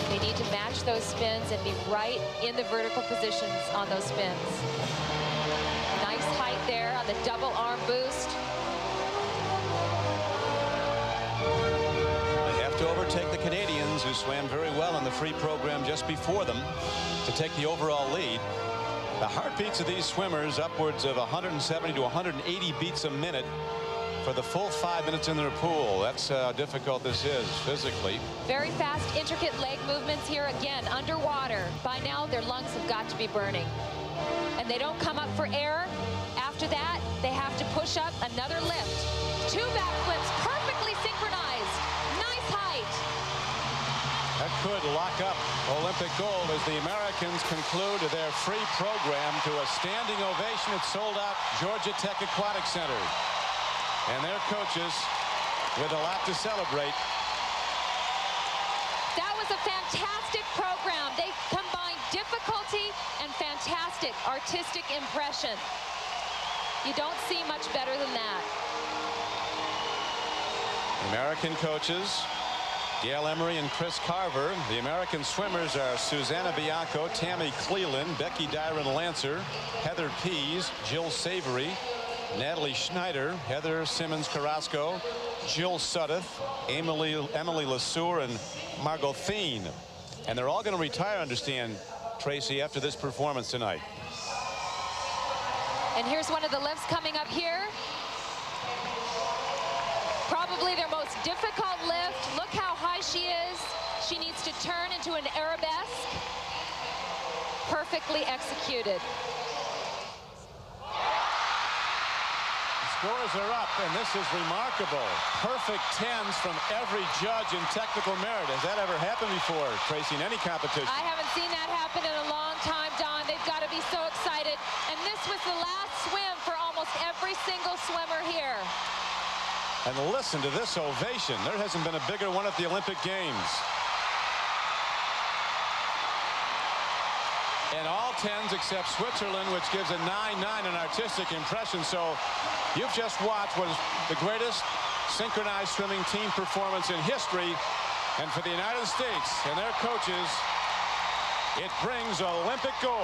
S4: They need to match those spins and be right in the vertical positions on those spins. Nice height there on the double arm boost.
S3: They have to overtake the Canadians, who swam very well in the free program just before them, to take the overall lead. The heartbeats of these swimmers upwards of 170 to 180 beats a minute for the full 5 minutes in their pool. That's how difficult this is physically.
S4: Very fast, intricate leg movements here again underwater. By now, their lungs have got to be burning. And they don't come up for air. After that, they have to push up another lift. 2 backflips, perfectly synchronized. Nice height.
S3: That could lock up Olympic gold as the Americans conclude their free program to a standing ovation at sold-out Georgia Tech Aquatic Center. And their coaches with a lot to celebrate.
S4: That was a fantastic program. They combined difficulty and fantastic artistic impression. You don't see much better than that.
S3: American coaches, Gail Emery and Chris Carver. The American swimmers are Susanna Bianco, Tammy Cleland, Becky Dyron-Lancer, Heather Pease, Jill Savory, Natalie Schneider, Heather Simmons-Carrasco, Jill Sudduth, Emily Lesueur, and Margot Thien. And they're all going to retire, understand, Tracy, after this performance tonight.
S4: And here's one of the lifts coming up here. Probably their most difficult lift. Look how high she is. She needs to turn into an arabesque. Perfectly executed.
S3: Scores are up, and this is remarkable. Perfect 10s from every judge in technical merit. Has that ever happened before, Tracy, in any competition?
S4: I haven't seen that happen in a long time, Don. They've got to be so excited. And this was the last swim for almost every single swimmer here.
S3: And listen to this ovation. There hasn't been a bigger one at the Olympic Games. And all 10s except Switzerland, which gives a 9-9 in artistic impression. So you've just watched what is the greatest synchronized swimming team performance in history. And for the United States and their coaches, it brings Olympic gold.